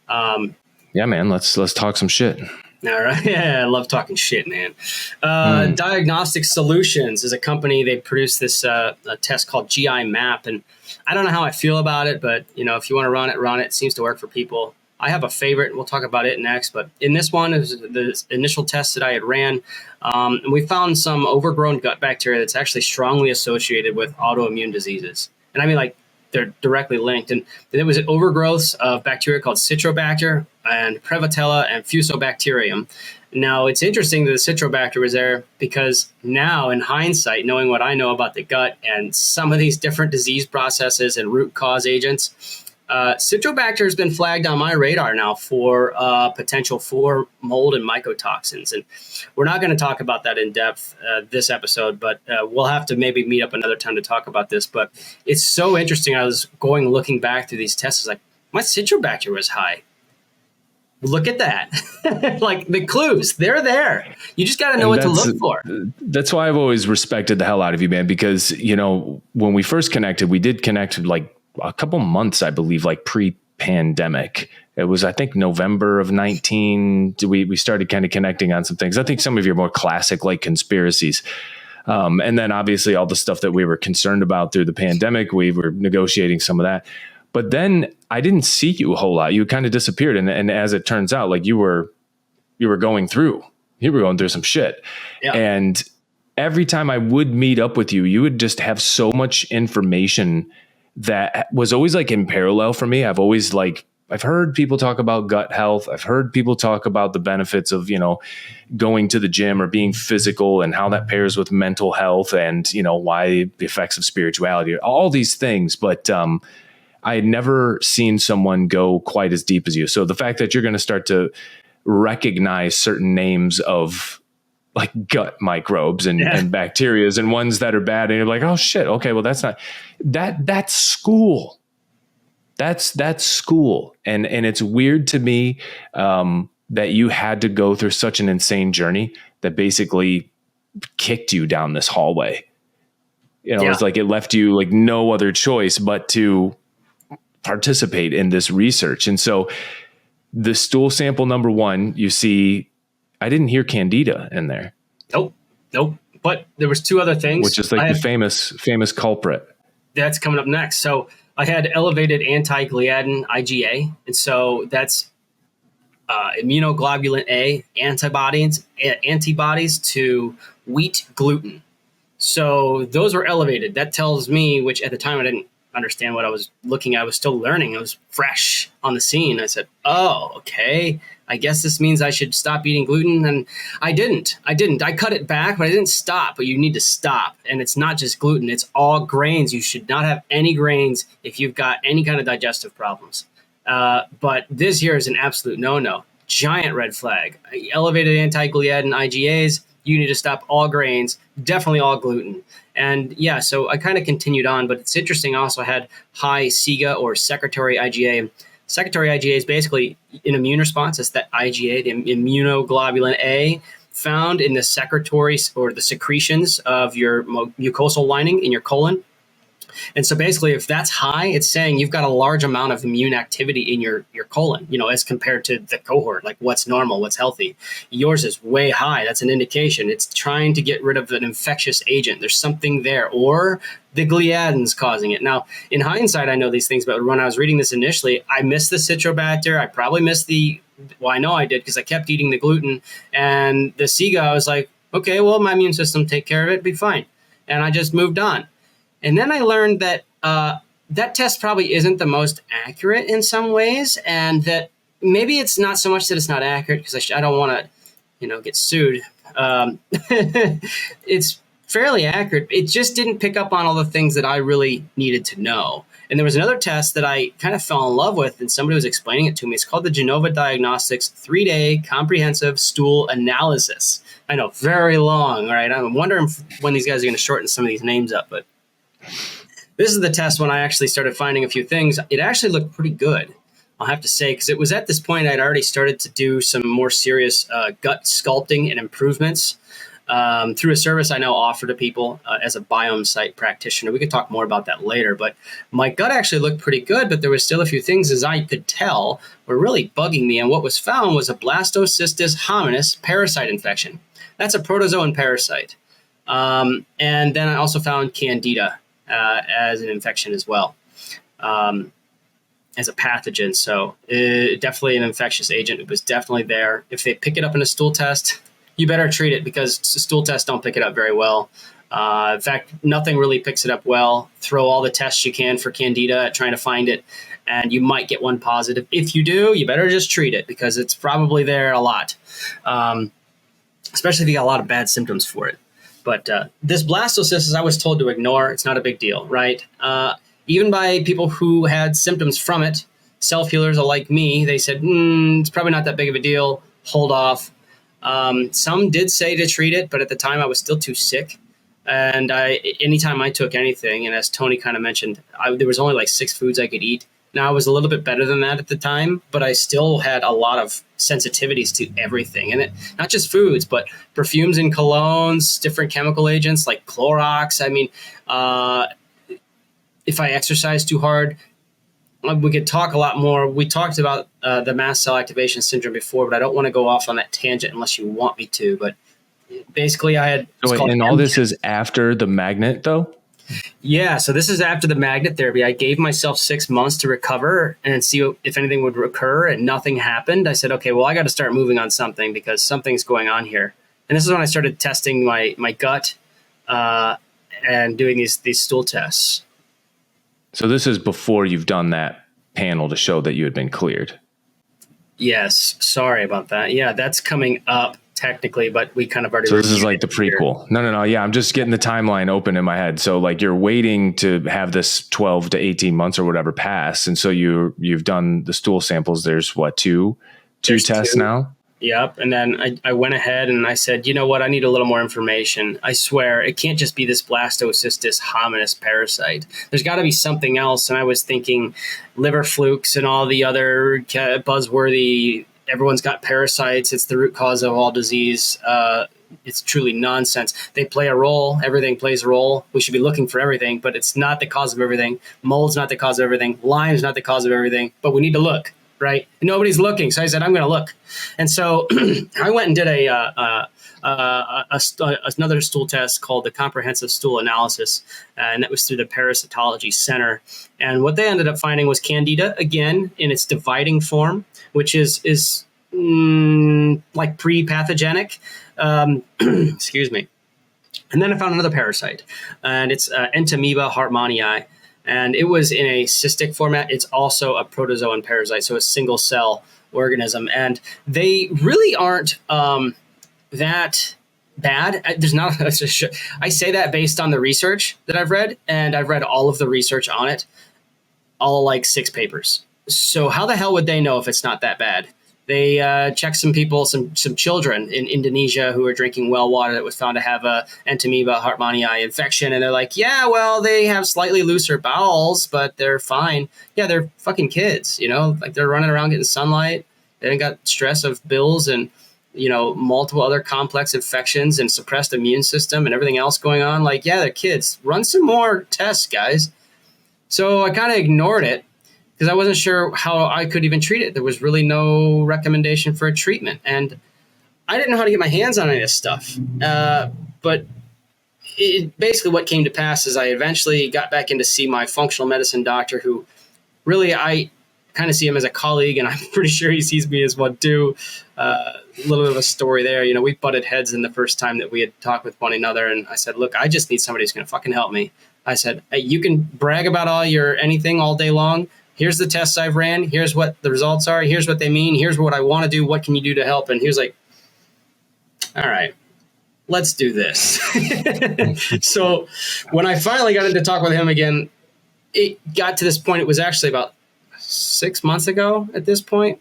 Yeah, man, let's talk some shit. All right. Yeah, I love talking shit, man. Diagnostic Solutions is a company. They produced this a test called GI Map. And I don't know how I feel about it, but if you want to run it. It seems to work for people. I have a favorite. We'll talk about it next. But in this one, it was the initial test that I had ran. And we found some overgrown gut bacteria that's actually strongly associated with autoimmune diseases. And I mean, like, they're directly linked. And there was overgrowths of bacteria called Citrobacter and Prevotella and Fusobacterium. Now, it's interesting that the Citrobacter was there because now, in hindsight, knowing what I know about the gut and some of these different disease processes and root cause agents, Citrobacter has been flagged on my radar now for potential for mold and mycotoxins. And we're not going to talk about that in depth this episode, but we'll have to maybe meet up another time to talk about this. But it's so interesting. I was looking back through these tests, like, my Citrobacter was high. Look at that. Like, the clues, they're there. You just got to know what to look for. That's why I've always respected the hell out of you, man, because, when we first connected, we did connect like a couple months, I believe, like pre-pandemic. It was, I think, November of 19. We started kind of connecting on some things. I think some of your more classic, like, conspiracies. And then obviously all the stuff that we were concerned about through the pandemic, we were negotiating some of that. But then I didn't see you a whole lot. You kind of disappeared. And as it turns out, like, you were going through some shit. Yeah. And every time I would meet up with you, you would just have so much information that was always like in parallel for me. I've heard people talk about gut health. I've heard people talk about the benefits of, going to the gym or being physical and how that pairs with mental health and, why the effects of spirituality, all these things. But I had never seen someone go quite as deep as you. So the fact that you're going to start to recognize certain names of like gut microbes and bacterias and ones that are bad, and you're like, oh shit, okay, well, that's school. That's school. And it's weird to me that you had to go through such an insane journey that basically kicked you down this hallway. It's like it left you like no other choice but to participate in this research. And so the stool sample number 1, you see, I didn't hear Candida in there. Nope. But there was 2 other things. Which is like the famous culprit. That's coming up next. So I had elevated anti-gliadin IgA. And so that's immunoglobulin A antibodies to wheat gluten. So those were elevated. That tells me, which at the time I didn't understand what I was looking at. I was still learning. I was fresh on the scene. I said, oh, okay. I guess this means I should stop eating gluten. And I didn't. I cut it back, but I didn't stop. But you need to stop. And it's not just gluten. It's all grains. You should not have any grains if you've got any kind of digestive problems. But this here is an absolute no-no. Giant red flag. Elevated anti-gliadin IgAs. You need to stop all grains, definitely all gluten. And yeah, so I kind of continued on, but it's interesting. I also had high SIGA or secretory IgA. Secretory IgA is basically an immune response. It's that IgA, the immunoglobulin A, found in the secretory or the secretions of your mucosal lining in your colon. And so basically, if that's high, it's saying you've got a large amount of immune activity in your colon, as compared to the cohort, like what's normal, what's healthy. Yours is way high. That's an indication. It's trying to get rid of an infectious agent. There's something there, or the gliadin's causing it. Now, in hindsight, I know these things, but when I was reading this initially, I missed the Citrobacter. I probably missed I know I did because I kept eating the gluten. And the SIGA, I was like, okay, well, my immune system take care of it, it'd be fine. And I just moved on. And then I learned that that test probably isn't the most accurate in some ways, and that maybe it's not so much that it's not accurate because I don't want to, get sued. It's fairly accurate. It just didn't pick up on all the things that I really needed to know. And there was another test that I kind of fell in love with, and somebody was explaining it to me. It's called the Genova Diagnostics 3-day comprehensive stool analysis. I know, very long, right? I'm wondering when these guys are going to shorten some of these names up, but this is the test when I actually started finding a few things. It actually looked pretty good, I'll have to say, because it was at this point I'd already started to do some more serious gut sculpting and improvements through a service I now offer to people as a biome site practitioner. We could talk more about that later, but my gut actually looked pretty good, but there was still a few things, as I could tell, were really bugging me. And what was found was a blastocystis hominis parasite infection. That's a protozoan parasite. And then I also found candida as an infection as well, as a pathogen. So definitely an infectious agent. It was definitely there. If they pick it up in a stool test, you better treat it, because stool tests don't pick it up very well. In fact, nothing really picks it up well. Throw all the tests you can for candida at trying to find it, and you might get one positive. If you do, you better just treat it, because it's probably there a lot, especially if you got a lot of bad symptoms for it. But this blastocystis, I was told to ignore. It's not a big deal, right? Even by people who had symptoms from it, self-healers like me, they said, it's probably not that big of a deal. Hold off. Some did say to treat it, but at the time I was still too sick. And anytime I took anything, and as Tony kind of mentioned, there was only like 6 foods I could eat. Now, I was a little bit better than that at the time, but I still had a lot of sensitivities to everything. And not just foods, but perfumes and colognes, different chemical agents like Clorox. I mean, if I exercise too hard, we could talk a lot more. We talked about the mast cell activation syndrome before, but I don't want to go off on that tangent unless you want me to. But basically, I had... And all this is after the magnet, though? Yeah, so this is after the magnet therapy. I gave myself 6 months to recover and see if anything would recur, and nothing happened. I said, okay, well, I got to start moving on something, because something's going on here. And this is when I started testing my gut and doing these stool tests. So this is before you've done that panel to show that you had been cleared. Yes, sorry about that. Yeah, that's coming up technically, but we kind of already... So this is like the prequel. No. Yeah, I'm just getting the timeline open in my head. So like you're waiting to have this 12 to 18 months or whatever pass. And so you've done the stool samples. There's what, two tests now? Yep. And then I went ahead and I said, you know what? I need a little more information. I swear it can't just be this blastocystis hominis parasite. There's got to be something else. And I was thinking liver flukes and all the other buzzworthy... Everyone's got parasites. It's the root cause of all disease. It's truly nonsense. They play a role. Everything plays a role. We should be looking for everything, but it's not the cause of everything. Mold's not the cause of everything. Lyme's not the cause of everything, but we need to look, right? And nobody's looking. So I said, I'm going to look. And so I went and did another stool test called the comprehensive stool analysis. And that was through the Parasitology Center. And what they ended up finding was candida, again, in its dividing form, which is like pre-pathogenic. Excuse me. And then I found another parasite, and it's Entamoeba hartmannii, and it was in a cystic format. It's also a protozoan parasite, so a single cell organism, and they really aren't that bad. There's not. I say that based on the research that I've read, and I've read all of the research on it, all like 6 papers. So how the hell would they know if it's not that bad? They checked some people, some children in Indonesia who were drinking well water that was found to have a Entamoeba hartmannii infection. And they're like, yeah, well, they have slightly looser bowels, but they're fine. Yeah, they're fucking kids, like they're running around getting sunlight. They ain't got stress of bills and, multiple other complex infections and suppressed immune system and everything else going on. Like, yeah, they're kids. Run some more tests, guys. So I kind of ignored it, because I wasn't sure how I could even treat it. There was really no recommendation for a treatment. And I didn't know how to get my hands on any of this stuff. But basically what came to pass is I eventually got back in to see my functional medicine doctor, who really I kind of see him as a colleague, and I'm pretty sure he sees me as one too. A little bit of a story there. We butted heads in the first time that we had talked with one another. And I said, look, I just need somebody who's going to fucking help me. I said, hey, you can brag about all your anything all day long. Here's the tests I've ran. Here's what the results are. Here's what they mean. Here's what I want to do. What can you do to help? And he was like, all right, let's do this. So when I finally got into talk with him again, it got to this point. It was actually about 6 months ago at this point.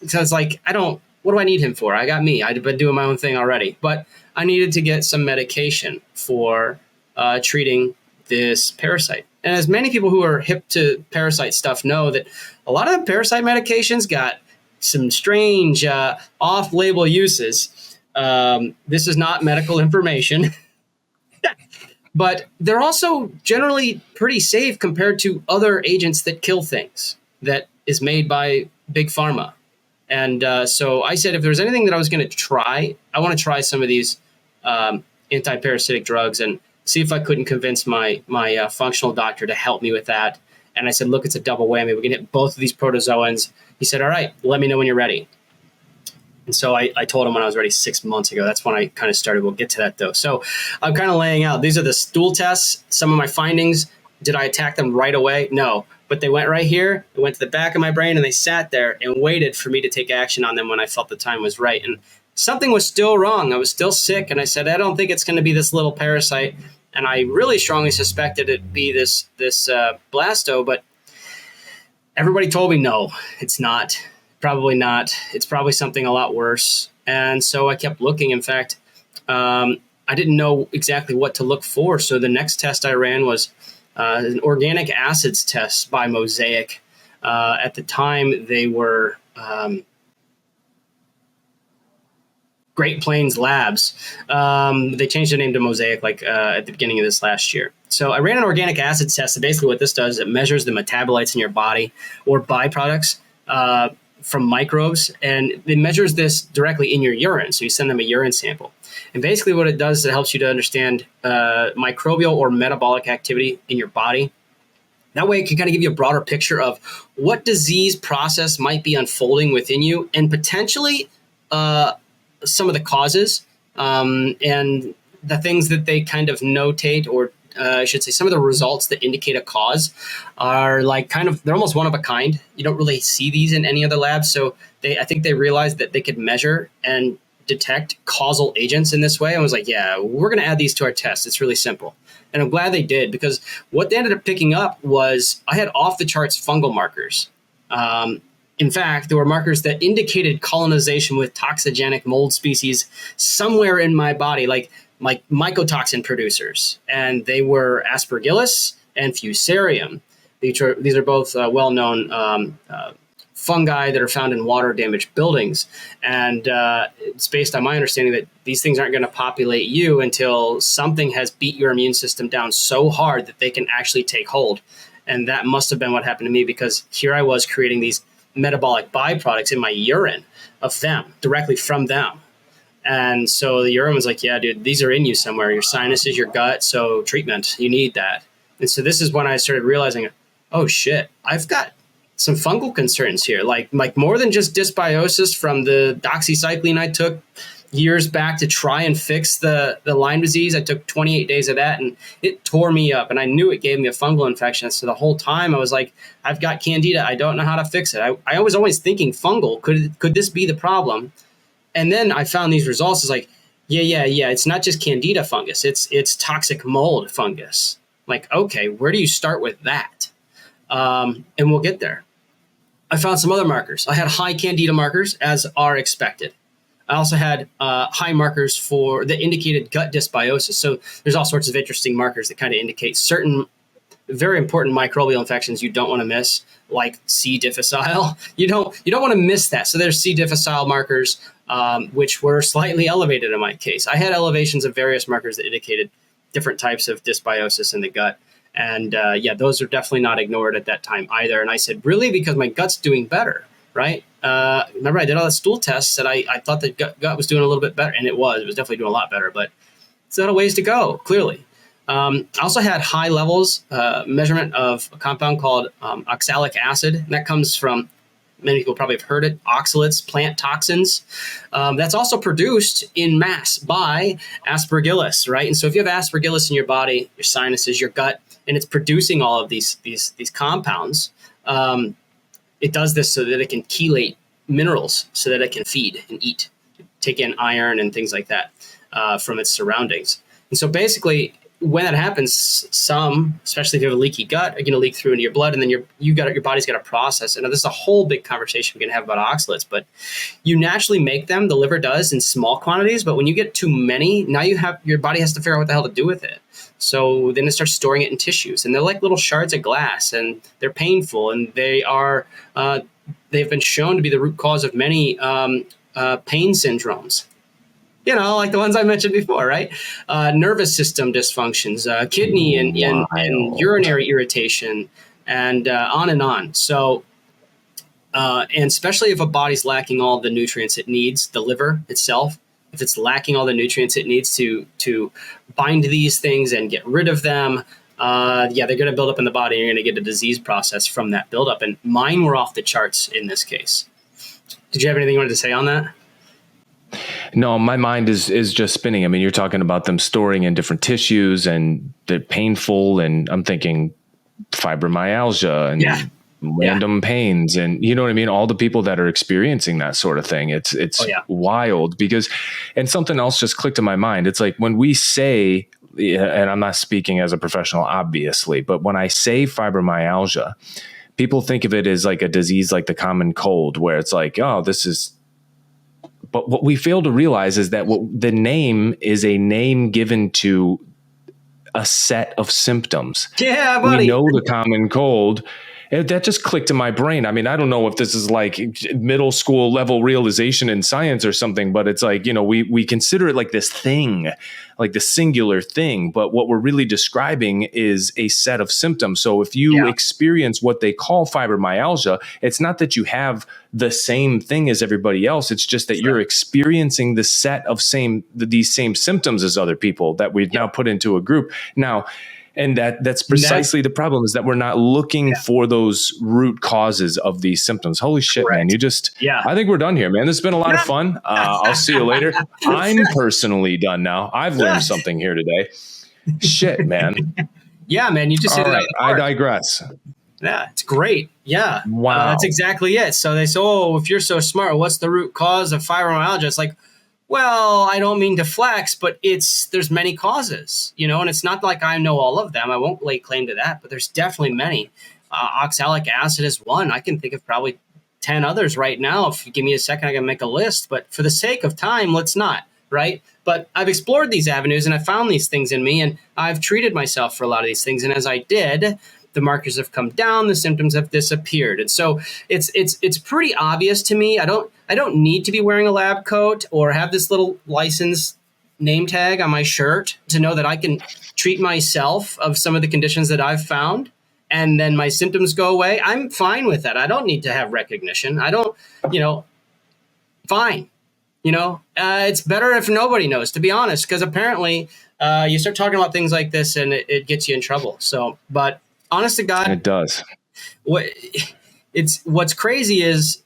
So it's like, what do I need him for? I got me. I'd been doing my own thing already. But I needed to get some medication for treating this parasite. And as many people who are hip to parasite stuff know, that a lot of parasite medications got some strange off-label uses. This is not medical information, but they're also generally pretty safe compared to other agents that kill things that is made by big pharma. And so I said, if there was anything that I was going to try, I want to try some of these anti-parasitic drugs and see if I couldn't convince my functional doctor to help me with that. And I said, look, it's a double whammy. We can hit both of these protozoans. He said, all right, let me know when you're ready. And so I told him when I was ready 6 months ago. That's when I kind of started. We'll get to that, though. So I'm kind of laying out. These are the stool tests. Some of my findings. Did I attack them right away? No. But they went right here. They went to the back of my brain, and they sat there and waited for me to take action on them when I felt the time was right. And something was still wrong. I was still sick. And I said, I don't think it's going to be this little parasite. And I really strongly suspected it'd be this blasto, but everybody told me, no, it's not. Probably not. It's probably something a lot worse. And so I kept looking. In fact, I didn't know exactly what to look for. So the next test I ran was an organic acids test by Mosaic. At the time, they were Great Plains Labs. They changed the name to Mosaic at the beginning of this last year. So I ran an organic acids test. And basically what this does, it measures the metabolites in your body or byproducts from microbes. And it measures this directly in your urine. So you send them a urine sample. And basically what it does is it helps you to understand microbial or metabolic activity in your body. That way it can kind of give you a broader picture of what disease process might be unfolding within you, and potentially some of the causes and the things that they kind of notate, or I should say some of the results that indicate a cause are they're almost one of a kind. You don't really see these in any other labs. So I think they realized that they could measure and detect causal agents in this way. I was like, yeah, we're going to add these to our test. It's really simple. And I'm glad they did, because what they ended up picking up was I had off the charts fungal markers. In fact, there were markers that indicated colonization with toxigenic mold species somewhere in my body, like mycotoxin producers. And they were Aspergillus and Fusarium. These are both well-known fungi that are found in water-damaged buildings. And it's based on my understanding that these things aren't going to populate you until something has beat your immune system down so hard that they can actually take hold. And that must have been what happened to me, because here I was creating these metabolic byproducts in my urine of them, directly from them. And so the urine was like, yeah, dude, these are in you somewhere, your sinuses, your gut. So treatment, you need that. And so this is when I started realizing, oh shit, I've got some fungal concerns here, like more than just dysbiosis from the doxycycline I took, years back to try and fix the Lyme disease. I took 28 days of that and it tore me up, and I knew it gave me a fungal infection. So the whole time I was like, I've got candida. I don't know how to fix it. I was always thinking fungal. Could this be the problem? And then I found these results. It's like, yeah. It's not just candida fungus. It's toxic mold fungus. Like, okay, where do you start with that? And we'll get there. I found some other markers. I had high candida markers, as are expected. I also had high markers that indicated gut dysbiosis. So there's all sorts of interesting markers that kind of indicate certain very important microbial infections you don't want to miss, like C. difficile. You don't want to miss that. So there's C. difficile markers, which were slightly elevated in my case. I had elevations of various markers that indicated different types of dysbiosis in the gut. And those are definitely not ignored at that time either. And I said, really? Because my gut's doing better, right? Remember, I did all the stool tests and I thought the gut was doing a little bit better. And it was definitely doing a lot better, but it's not a ways to go, clearly. I also had high levels, measurement of a compound called oxalic acid. And that comes from, many people probably have heard it, oxalates, plant toxins. That's also produced in mass by Aspergillus, right? And so if you have Aspergillus in your body, your sinuses, your gut, and it's producing all of these compounds, it does this so that it can chelate minerals, so that it can feed and eat, take in iron and things like that from its surroundings. And so basically, when that happens, especially if you have a leaky gut, are going to leak through into your blood, and then your body's got to process it. Now, this is a whole big conversation we're going to have about oxalates, but you naturally make them, the liver does, in small quantities. But when you get too many, now your body has to figure out what the hell to do with it. So then it starts storing it in tissues, and they're like little shards of glass, and they're painful, and they've been shown to be the root cause of many pain syndromes. Like the ones I mentioned before, right? Nervous system dysfunctions, kidney and urinary irritation, and on and on. So, and especially if a body's lacking all the nutrients it needs, the liver itself, if it's lacking all the nutrients it needs to bind to these things and get rid of them, they're going to build up in the body. You're going to get a disease process from that buildup. And mine were off the charts in this case. Did you have anything you wanted to say on that? No, my mind is just spinning. I mean, you're talking about them storing in different tissues and they're painful. And I'm thinking fibromyalgia and random pains. And you know what I mean? All the people that are experiencing that sort of thing, it's wild and something else just clicked in my mind. It's like when we say, and I'm not speaking as a professional, obviously, but when I say fibromyalgia, people think of it as like a disease like the common cold, where it's like, oh, this is. But what we fail to realize is that the name is a name given to a set of symptoms. Yeah, buddy. We know the common cold. That just clicked in my brain. I mean, I don't know if this is like middle school level realization in science or something, but it's like, we consider it like this thing, like the singular thing. But what we're really describing is a set of symptoms. So if you experience what they call fibromyalgia, it's not that you have the same thing as everybody else. It's just that you're experiencing the set of these same symptoms as other people that we've now put into a group. Now, and that's precisely the problem, is that we're not looking for those root causes of these symptoms. Holy shit, man. I think we're done here, man. This has been a lot of fun. I'll see you later. I'm personally done now. I've learned something here today. Shit, man. Yeah, man. You just hit it out of the park. I digress. Yeah, it's great. Yeah. Wow. That's exactly it. So they say, if you're so smart, what's the root cause of fibromyalgia? It's like, well, I don't mean to flex, but there's many causes, and it's not like I know all of them. I won't lay claim to that, but there's definitely many. Oxalic acid is one. I can think of probably 10 others right now. If you give me a second, I can make a list, but for the sake of time, let's not, right? But I've explored these avenues and I found these things in me, and I've treated myself for a lot of these things. And as I did, the markers have come down, the symptoms have disappeared. And so it's pretty obvious to me. I don't need to be wearing a lab coat or have this little license name tag on my shirt to know that I can treat myself of some of the conditions that I've found, and then my symptoms go away. I'm fine with that. I don't need to have recognition. I don't, fine. It's better if nobody knows, to be honest, because apparently you start talking about things like this and it gets you in trouble. So, but honest to God, it does. What's crazy is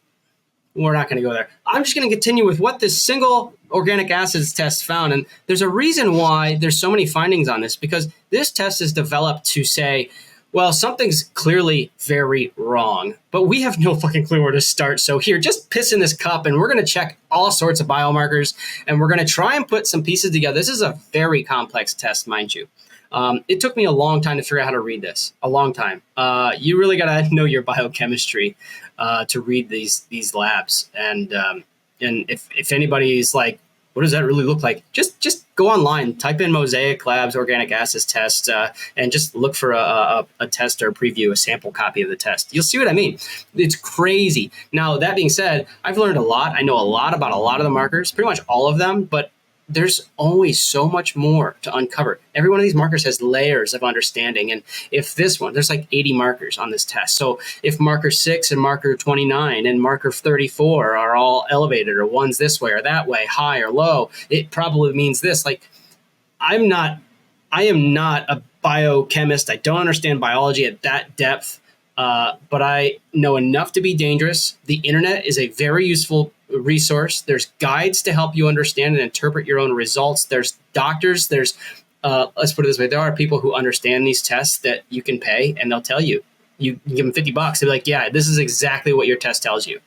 We're not going to go there. I'm just going to continue with what this single organic acids test found. And there's a reason why there's so many findings on this, because this test is developed to say, well, something's clearly very wrong, but we have no fucking clue where to start. So here, just piss in this cup and we're going to check all sorts of biomarkers and we're going to try and put some pieces together. This is a very complex test, mind you. It took me a long time to figure out how to read this, a long time. You really got to know your biochemistry to read these labs. And if anybody's like, what does that really look like? Just go online, type in Mosaic Labs organic acids test, and just look for a test or a preview, a sample copy of the test. You'll see what I mean. It's crazy. Now, that being said, I've learned a lot. I know a lot about a lot of the markers, pretty much all of them, but there's always so much more to uncover. Every one of these markers has layers of understanding. And if this one, there's like 80 markers on this test. So if marker 6 and marker 29 and marker 34 are all elevated, or one's this way or that way, high or low, it probably means this. Like, I am not a biochemist. I don't understand biology at that depth, but I know enough to be dangerous. The internet is a very useful resource. There's guides to help you understand and interpret your own results. There's doctors. There's let's put it this way. There are people who understand these tests that you can pay, and they'll tell you. You give them $50. They'll be like, yeah, this is exactly what your test tells you.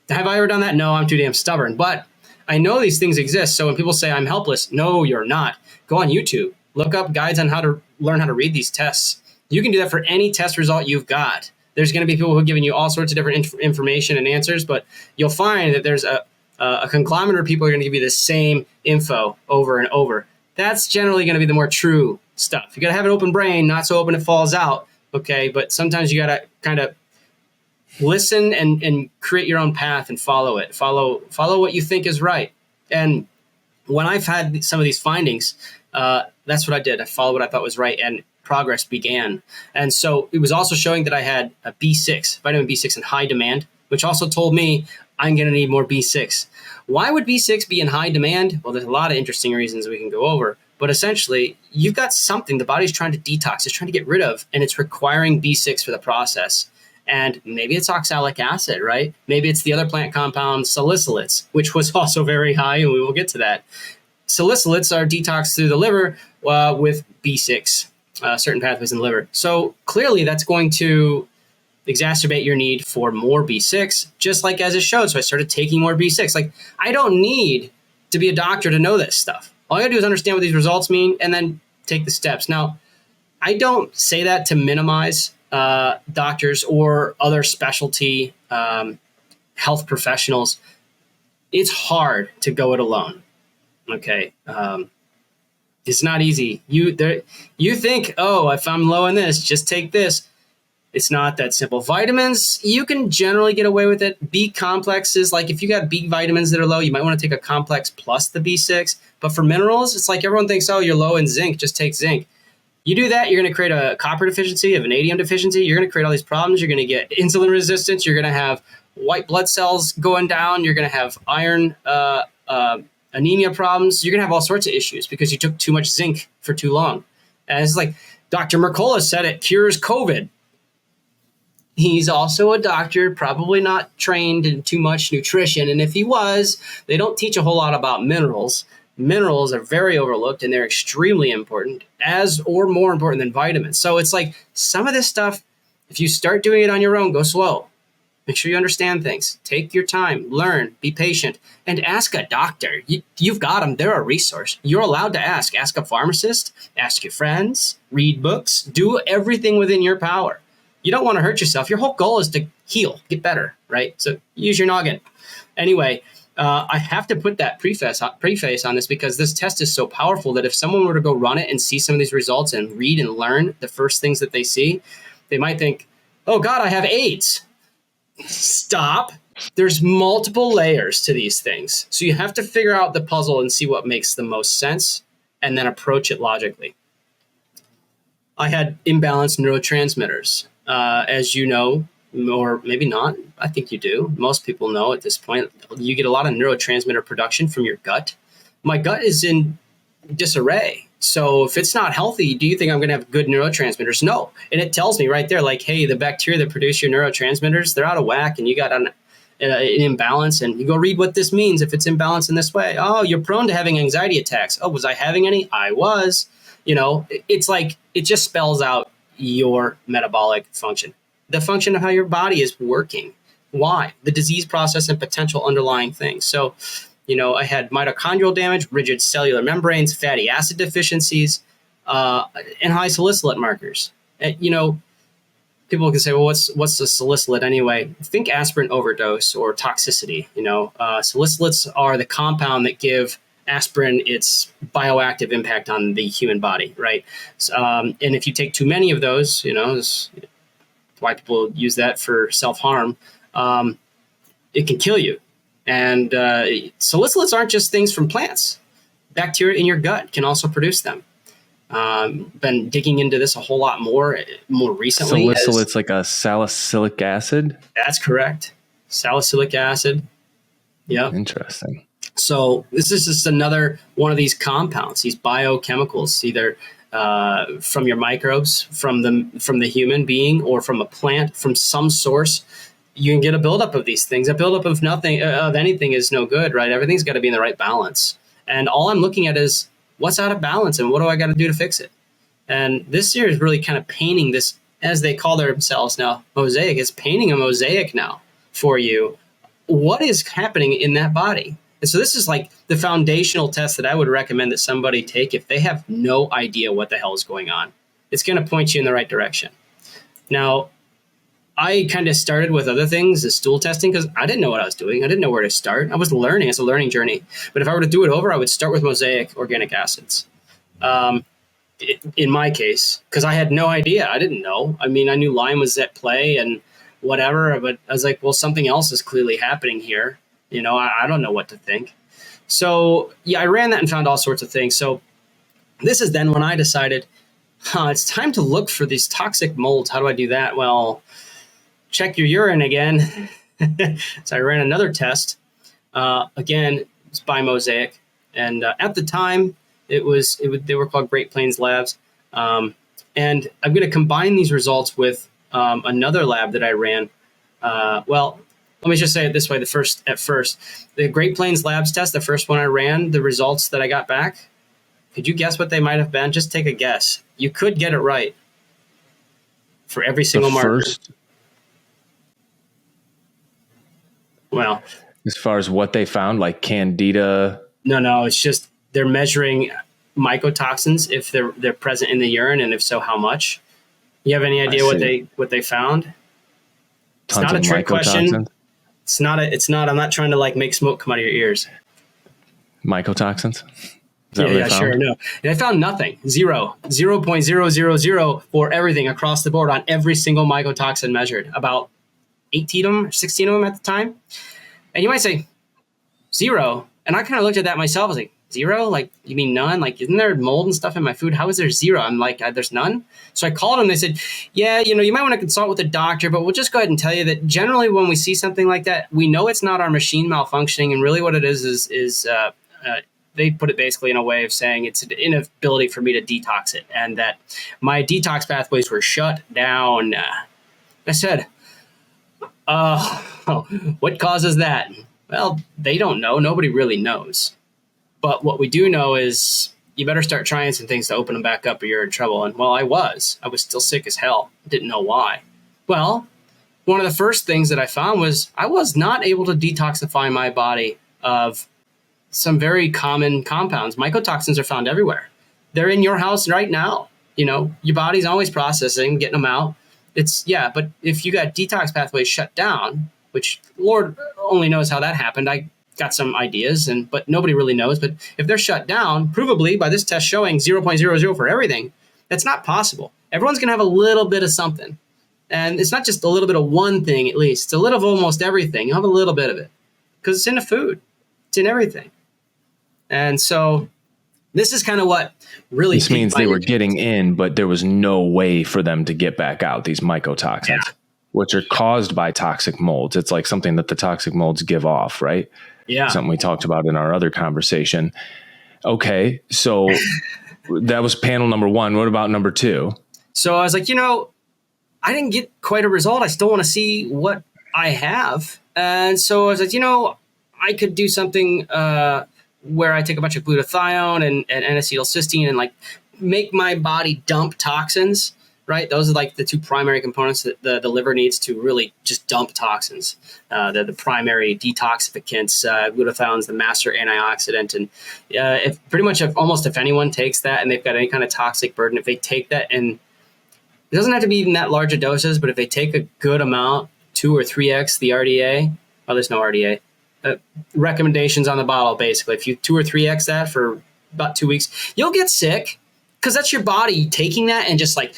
Have I ever done that? No, I'm too damn stubborn. But I know these things exist. So when people say I'm helpless, no, you're not. Go on YouTube. Look up guides on how to learn how to read these tests. You can do that for any test result you've got. There's going to be people who are giving you all sorts of different information and answers, but you'll find that there's a conglomerate of people who are going to give you the same info over and over. That's generally going to be the more true stuff. You got to have an open brain, not so open it falls out. Okay, but sometimes you got to kind of listen and create your own path and follow it. Follow what you think is right. And when I've had some of these findings, that's what I did. I followed what I thought was right, and progress began. And so it was also showing that I had a B6, vitamin B6 in high demand, which also told me I'm going to need more B6. Why would B6 be in high demand? Well, there's a lot of interesting reasons we can go over, but essentially you've got something the body's trying to detox, it's trying to get rid of, and it's requiring B6 for the process. And maybe it's oxalic acid, right? Maybe it's the other plant compound salicylates, which was also very high, and we will get to that. Salicylates are detoxed through the liver with B6. Certain pathways in the liver. So clearly that's going to exacerbate your need for more B6, just like as it showed. So I started taking more B6. Like, I don't need to be a doctor to know this stuff. All I gotta do is understand what these results mean and then take the steps. Now, I don't say that to minimize doctors or other specialty health professionals. It's hard to go it alone. Okay. It's not easy. You think, oh, if I'm low in this, just take this. It's not that simple. Vitamins, you can generally get away with it. B complexes, like if you got B vitamins that are low, you might want to take a complex plus the B6. But for minerals, it's like everyone thinks, oh, you're low in zinc, just take zinc. You do that, you're going to create a copper deficiency, a vanadium deficiency. You're going to create all these problems. You're going to get insulin resistance. You're going to have white blood cells going down. You're going to have iron anemia problems. You're going to have all sorts of issues because you took too much zinc for too long. And it's like Dr. Mercola said it cures COVID. He's also a doctor, probably not trained in too much nutrition. And if he was, they don't teach a whole lot about minerals. Minerals are very overlooked, and they're extremely important, as or more important than vitamins. So it's like some of this stuff, if you start doing it on your own, go slow. Make sure you understand things. Take your time, learn, be patient, and ask a doctor. You've got them. They're a resource. You're allowed to ask. Ask a pharmacist, ask your friends, read books, do everything within your power. You don't want to hurt yourself. Your whole goal is to heal, get better, right? So use your noggin. Anyway, I have to put that preface on this because this test is so powerful that if someone were to go run it and see some of these results and read and learn the first things that they see, they might think, oh God, I have AIDS. Stop. There's multiple layers to these things. So you have to figure out the puzzle and see what makes the most sense and then approach it logically. I had imbalanced neurotransmitters. As you know, or maybe not, I think you do. Most people know at this point, you get a lot of neurotransmitter production from your gut. My gut is in disarray. So if it's not healthy, do you think I'm going to have good neurotransmitters? No. And it tells me right there, like, hey, the bacteria that produce your neurotransmitters, they're out of whack and you got an an imbalance, and you go read what this means if it's imbalanced in this way. Oh, you're prone to having anxiety attacks. Oh, was I having any? I was. It's like it just spells out your metabolic function, the function of how your body is working. Why? The disease process and potential underlying things. So, I had mitochondrial damage, rigid cellular membranes, fatty acid deficiencies, and high salicylate markers. And, people can say, well, what's the salicylate anyway? Think aspirin overdose or toxicity. Salicylates are the compound that give aspirin its bioactive impact on the human body, right? And if you take too many of those, that's why people use that for self-harm, it can kill you. And salicylates aren't just things from plants. Bacteria in your gut can also produce them. Been digging into this a whole lot more recently. Salicylates like a salicylic acid? That's correct. Salicylic acid. Yeah. Interesting. So this is just another one of these compounds, these biochemicals, either from your microbes, from the human being, or from a plant, from some source. You can get a buildup of these things. A buildup of anything is no good, right? Everything's got to be in the right balance. And all I'm looking at is what's out of balance and what do I got to do to fix it? And this year is really kind of painting this, as they call themselves now, mosaic. It's painting a mosaic now for you. What is happening in that body? And so this is like the foundational test that I would recommend that somebody take if they have no idea what the hell is going on. It's going to point you in the right direction. Now, I kind of started with other things, the stool testing, because I didn't know what I was doing. I didn't know where to start. I was learning. It's a learning journey. But if I were to do it over, I would start with mosaic organic acids. In my case, because I had no idea. I didn't know. I mean, I knew Lyme was at play and whatever, but I was like, well, something else is clearly happening here. I don't know what to think. So, yeah, I ran that and found all sorts of things. So this is then when I decided, it's time to look for these toxic molds. How do I do that? Well, check your urine again. So I ran another test. Again, it's by Mosaic. And at the time, they were called Great Plains Labs. And I'm going to combine these results with another lab that I ran. Let me just say it this way. The Great Plains Labs test, the first one I ran, the results that I got back, could you guess what they might have been? Just take a guess. You could get it right for every single marker. Well, as far as what they found, like Candida. No, it's just they're measuring mycotoxins if they're present in the urine, and if so, how much. You have any idea what they found? It's not a trick question. It's not. I'm not trying to like make smoke come out of your ears. Mycotoxins? Yeah, sure. No, and I found nothing. 0.000 for everything across the board on every single mycotoxin measured. About 18 of them, 16 of them at the time. And you might say, 0. And I kind of looked at that myself. I was like, 0? Like, you mean none? Like, isn't there mold and stuff in my food? How is there 0? I'm like, there's none? So I called them. They said, yeah, you might want to consult with a doctor, but we'll just go ahead and tell you that generally when we see something like that, we know it's not our machine malfunctioning. And really what it is they put it basically in a way of saying it's an inability for me to detox it, and that my detox pathways were shut down. I said, what causes that? Well, they don't know. Nobody really knows. But what we do know is you better start trying some things to open them back up or you're in trouble. And I was still sick as hell. Didn't know why. Well, one of the first things that I found was I was not able to detoxify my body of some very common compounds. Mycotoxins are found everywhere. They're in your house right now. Your body's always processing, getting them out. But if you got detox pathways shut down, which Lord only knows how that happened. I got some ideas, but nobody really knows. But if they're shut down, provably by this test showing 0.00 for everything, that's not possible. Everyone's going to have a little bit of something. And it's not just a little bit of one thing, at least. It's a little of almost everything. You'll have a little bit of it because it's in the food. It's in everything. And so this is kind of what really... This means they were getting in, but there was no way for them to get back out, these mycotoxins, which are caused by toxic molds. It's like something that the toxic molds give off, right? Yeah. Something we talked about in our other conversation. Okay, so that was panel number 1. What about number 2? So I was like, I didn't get quite a result. I still want to see what I have. And so I was like, I could do something where I take a bunch of glutathione and N-acetylcysteine and like make my body dump toxins, right? Those are like the two primary components that the liver needs to really just dump toxins. They're the primary detoxificants. Glutathione is the master antioxidant. And if pretty much if anyone takes that and they've got any kind of toxic burden, if they take that, and it doesn't have to be even that large of doses, but if they take a good amount, 2 or 3x the RDA, there's no RDA, recommendations on the bottle, basically. If you 2 or 3x that for about 2 weeks, you'll get sick because that's your body taking that and just like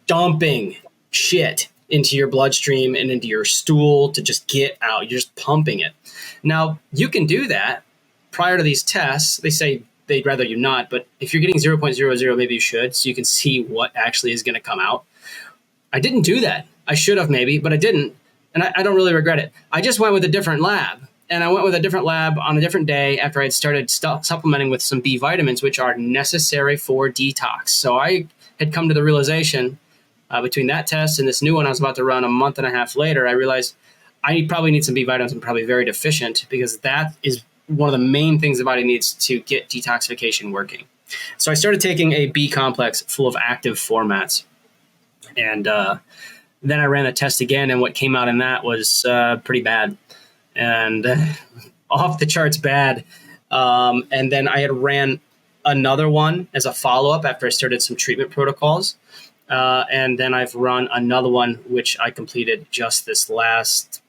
dumping shit into your bloodstream and into your stool to just get out. You're just pumping it. Now, you can do that prior to these tests. They say they'd rather you not, but if you're getting 0.00, maybe you should, so you can see what actually is going to come out. I didn't do that. I should have maybe, but I didn't. And I don't really regret it. I just went with a different lab. And I went with a different lab on a different day after I had started supplementing with some B vitamins, which are necessary for detox. So I had come to the realization between that test and this new one I was about to run a month and a half later, I realized I probably need some B vitamins. I'm probably very deficient because that is one of the main things the body needs to get detoxification working. So I started taking a B complex full of active formats. And then I ran a test again, and what came out in that was pretty bad. And off the charts bad. And then I had ran another one as a follow-up after I started some treatment protocols. And then I've run another one, which I completed just this last,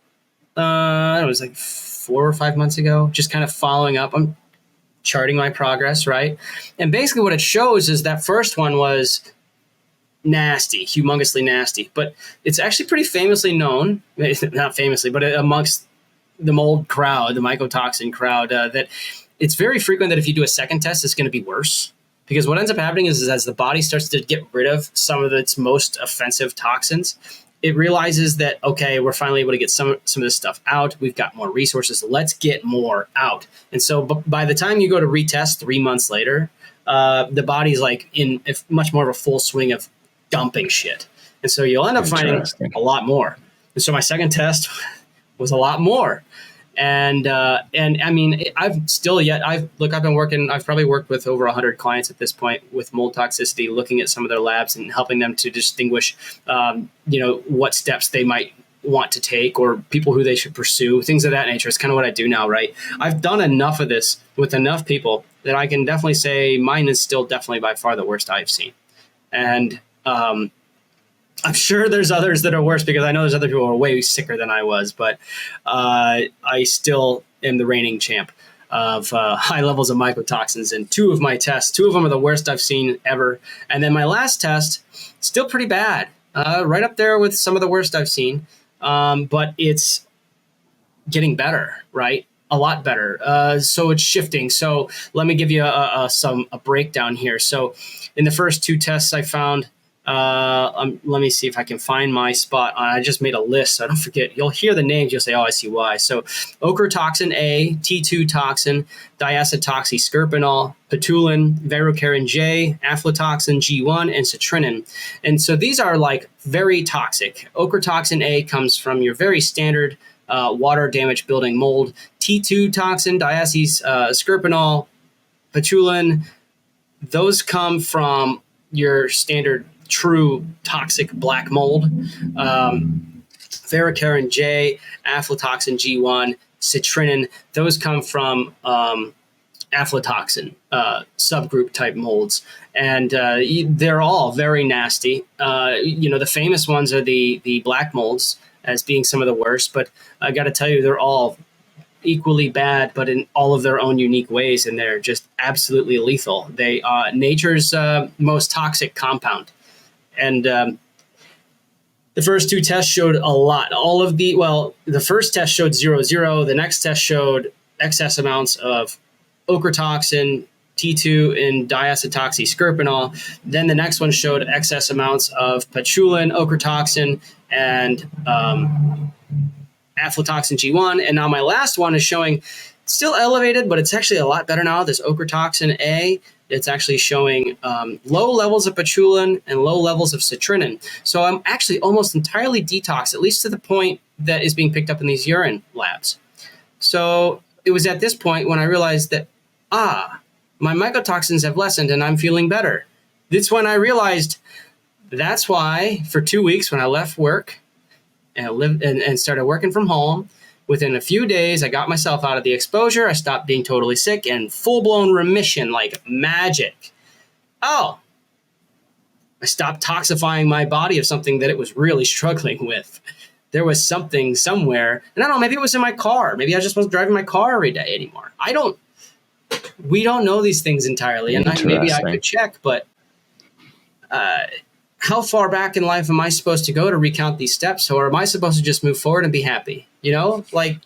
it was like 4 or 5 months ago, just kind of following up. I'm charting my progress, right? And basically what it shows is that first one was nasty, humongously nasty, but it's actually pretty famously known, not famously, but amongst the mold crowd, the mycotoxin crowd, that it's very frequent that if you do a second test, it's going to be worse. Because what ends up happening is as the body starts to get rid of some of its most offensive toxins, it realizes that, okay, we're finally able to get some of this stuff out. We've got more resources. Let's get more out. And so by the time you go to retest 3 months later, the body's like in much more of a full swing of dumping shit. And so you'll end up finding a lot more. And so my second test was a lot more. And I mean, I've probably worked with over 100 clients at this point with mold toxicity, looking at some of their labs and helping them to distinguish, what steps they might want to take or people who they should pursue, things of that nature. It's kind of what I do now, right? I've done enough of this with enough people that I can definitely say mine is still definitely by far the worst I've seen. And, I'm sure there's others that are worse because I know there's other people who are way sicker than I was, but I still am the reigning champ of high levels of mycotoxins. And 2 of my tests, 2 of them are the worst I've seen ever. And then my last test, still pretty bad, right up there with some of the worst I've seen. But it's getting better, right? A lot better. So it's shifting. So let me give you a breakdown here. So in the first 2 tests I found, let me see if I can find my spot. I just made a list, so I don't forget. You'll hear the names, you'll say, oh, I see why. So ochratoxin A, T2 toxin, diacetoxyskirpenol, patulin, verocarin J, aflatoxin G1, and citrinin. And so these are like very toxic. Ochratoxin A comes from your very standard water damage building mold. T2 toxin, diacetoxyskirpenol, patulin, those come from your standard true toxic black mold. Verocarin J, aflatoxin G1, citrinin, those come from aflatoxin subgroup type molds. And they're all very nasty. The famous ones are the black molds as being some of the worst, but I got to tell you, they're all equally bad, but in all of their own unique ways, and they're just absolutely lethal. They nature's most toxic compound. And the first 2 tests showed a lot. The first test showed 0. The next test showed excess amounts of ochratoxin, T2, and diacetoxyskirpenol. Then the next one showed excess amounts of patulin, ochratoxin, and aflatoxin G1. And now my last one is showing still elevated, but it's actually a lot better now. This ochratoxin A it's actually showing low levels of patchoulin and low levels of citrinin. So I'm actually almost entirely detoxed, at least to the point that is being picked up in these urine labs. So it was at this point when I realized that, my mycotoxins have lessened and I'm feeling better. That's when I realized that's why for 2 weeks when I left work and started working from home, within a few days, I got myself out of the exposure. I stopped being totally sick and full-blown remission like magic. Oh, I stopped toxifying my body of something that it was really struggling with. There was something somewhere, and I don't know, maybe it was in my car. Maybe I just wasn't driving my car every day anymore. We don't know these things entirely, and maybe I could check, but how far back in life am I supposed to go to recount these steps? Or am I supposed to just move forward and be happy? You know, like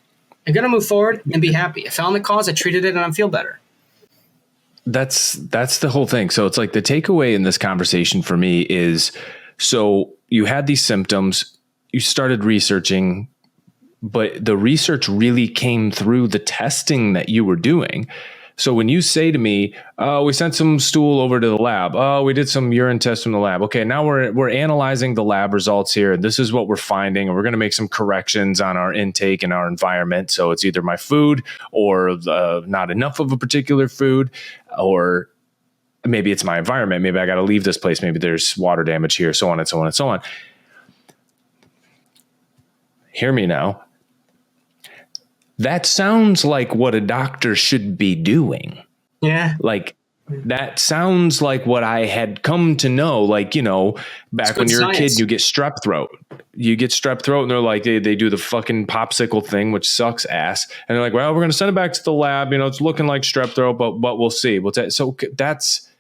I'm going to move forward and be happy. I found the cause, I treated it, and I feel better. That's the whole thing. So it's like the takeaway in this conversation for me is, so you had these symptoms, you started researching, but the research really came through the testing that you were doing. So when you say to me, "Oh, we sent some stool over to the lab. Oh, we did some urine tests from the lab. Okay, now we're analyzing the lab results here. This is what we're finding, and we're going to make some corrections on our intake and our environment. So it's either my food or not enough of a particular food, or maybe it's my environment. Maybe I got to leave this place. Maybe there's water damage here, so on and so on and so on." Hear me now. That sounds like what a doctor should be doing. Yeah. Like that sounds like what I had come to know. Like, you know, back when you're a kid, you get strep throat. You get strep throat and they're like, they do the fucking popsicle thing, which sucks ass. And they're like, well, we're going to send it back to the lab. You know, it's looking like strep throat, but we'll see. So that's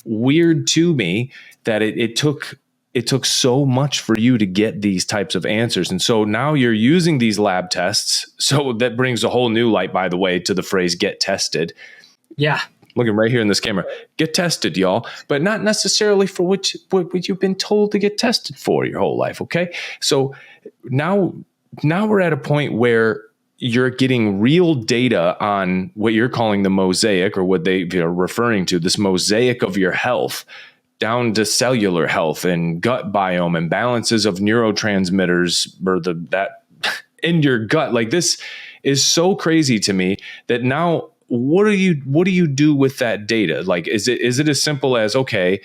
weird to me that it took so much for you to get these types of answers. And so now you're using these lab tests. So that brings a whole new light, by the way, to the phrase get tested. Yeah. Looking right here in this camera, get tested, y'all, but not necessarily for what you've been told to get tested for your whole life. Okay. So now we're at a point where you're getting real data on what you're calling the mosaic, or what they are referring to, this mosaic of your health, down to cellular health and gut biome and balances of neurotransmitters or that in your gut. Like, this is so crazy to me that now what do you do with that data? Like, is it as simple as, okay,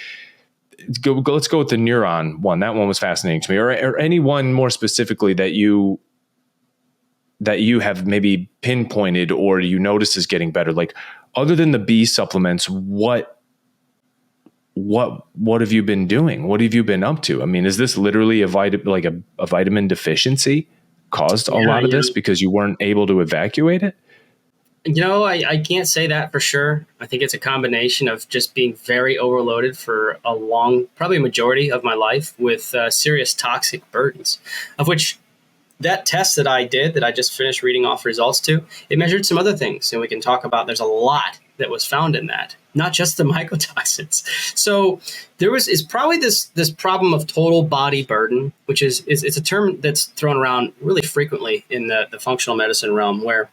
let's go with the neuron one. That one was fascinating to me, or any one more specifically that you have maybe pinpointed or you notice is getting better. Like, other than the B supplements, what have you been doing? What have you been up to? I mean, is this literally a vitamin deficiency caused a lot of this because you weren't able to evacuate it? You know, I can't say that for sure. I think it's a combination of just being very overloaded for probably a majority of my life with serious toxic burdens, of which that test that I did, that I just finished reading off results to, it measured some other things. And we can talk about, there's a lot that was found in that, not just the mycotoxins. So is probably this problem of total body burden, which is it's a term that's thrown around really frequently in the functional medicine realm, where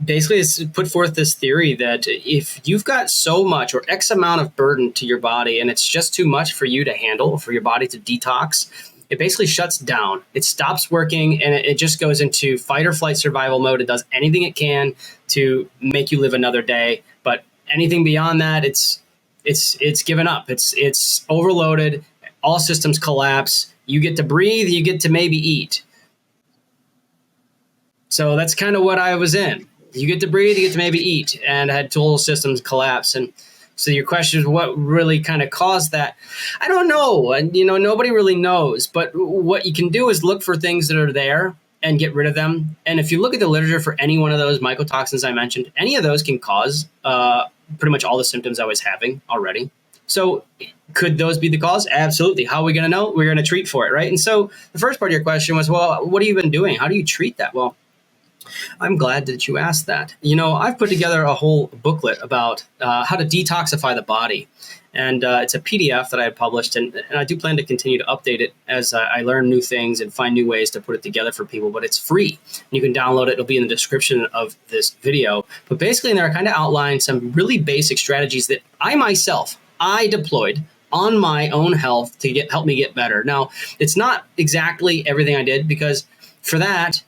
basically it's put forth this theory that if you've got so much or X amount of burden to your body and it's just too much for you to handle, for your body to detox, it basically shuts down. It stops working and it just goes into fight or flight survival mode. It does anything it can to make you live another day. But anything beyond that, it's given up. It's overloaded. All systems collapse. You get to breathe. You get to maybe eat. So that's kind of what I was in. You get to breathe. You get to maybe eat. And I had total systems collapse. And so your question is, what really kind of caused that? I don't know. And, nobody really knows. But what you can do is look for things that are there and get rid of them. And if you look at the literature for any one of those mycotoxins I mentioned, any of those can cause pretty much all the symptoms I was having already. So could those be the cause? Absolutely. How are we going to know? We're going to treat for it, right? And so the first part of your question was, well, what have you been doing? How do you treat that? Well, I'm glad that you asked that. I've put together a whole booklet about how to detoxify the body. And it's a PDF that I had published, and I do plan to continue to update it as I learn new things and find new ways to put it together for people. But it's free. You can download it. It'll be in the description of this video. But basically, in there, I kind of outline some really basic strategies that I deployed on my own health to help me get better. Now, it's not exactly everything I did, because for that,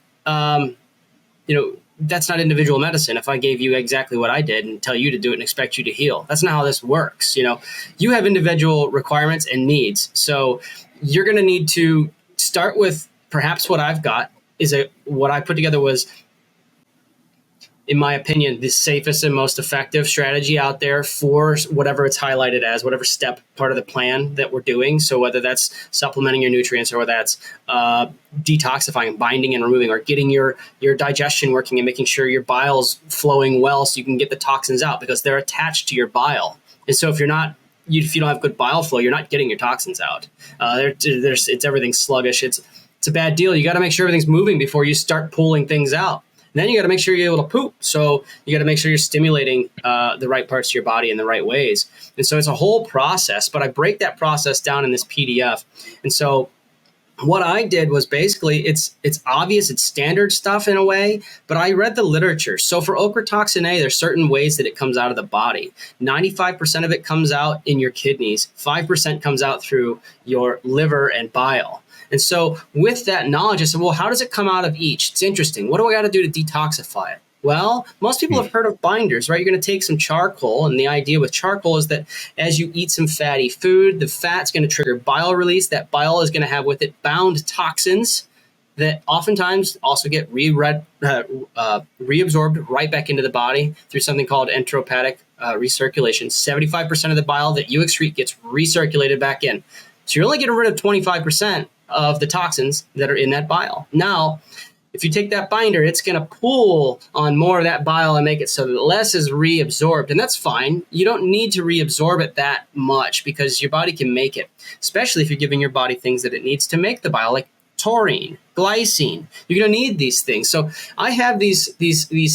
that's not individual medicine. If I gave you exactly what I did and tell you to do it and expect you to heal, that's not how this works. You have individual requirements and needs. So you're going to need to start with perhaps what I've got what I put together was, in my opinion, the safest and most effective strategy out there for whatever it's highlighted as, whatever step part of the plan that we're doing. So whether that's supplementing your nutrients, or whether that's detoxifying, binding and removing, or getting your digestion working and making sure your bile's flowing well so you can get the toxins out, because they're attached to your bile. And so if you don't have good bile flow, you're not getting your toxins out. It's everything's sluggish. It's a bad deal. You got to make sure everything's moving before you start pulling things out. Then you got to make sure you're able to poop. So you got to make sure you're stimulating the right parts of your body in the right ways. And so it's a whole process, but I break that process down in this PDF. And so what I did was basically, it's obvious, it's standard stuff in a way, but I read the literature. So for ochratoxin A, there's certain ways that it comes out of the body. 95% of it comes out in your kidneys. 5% comes out through your liver and bile. And so with that knowledge, I said, well, how does it come out of each? It's interesting. What do I got to do to detoxify it? Well, most people have heard of binders, right? You're going to take some charcoal. And the idea with charcoal is that as you eat some fatty food, the fat's going to trigger bile release. That bile is going to have with it bound toxins that oftentimes also get reabsorbed right back into the body through something called enteropathic recirculation. 75% of the bile that you excrete gets recirculated back in. So you're only getting rid of 25% of the toxins that are in that bile. Now, if you take that binder, it's going to pull on more of that bile and make it so that less is reabsorbed. And that's fine. You don't need to reabsorb it that much, because your body can make it, especially if you're giving your body things that it needs to make the bile, like taurine, glycine. You're going to need these things. So I have these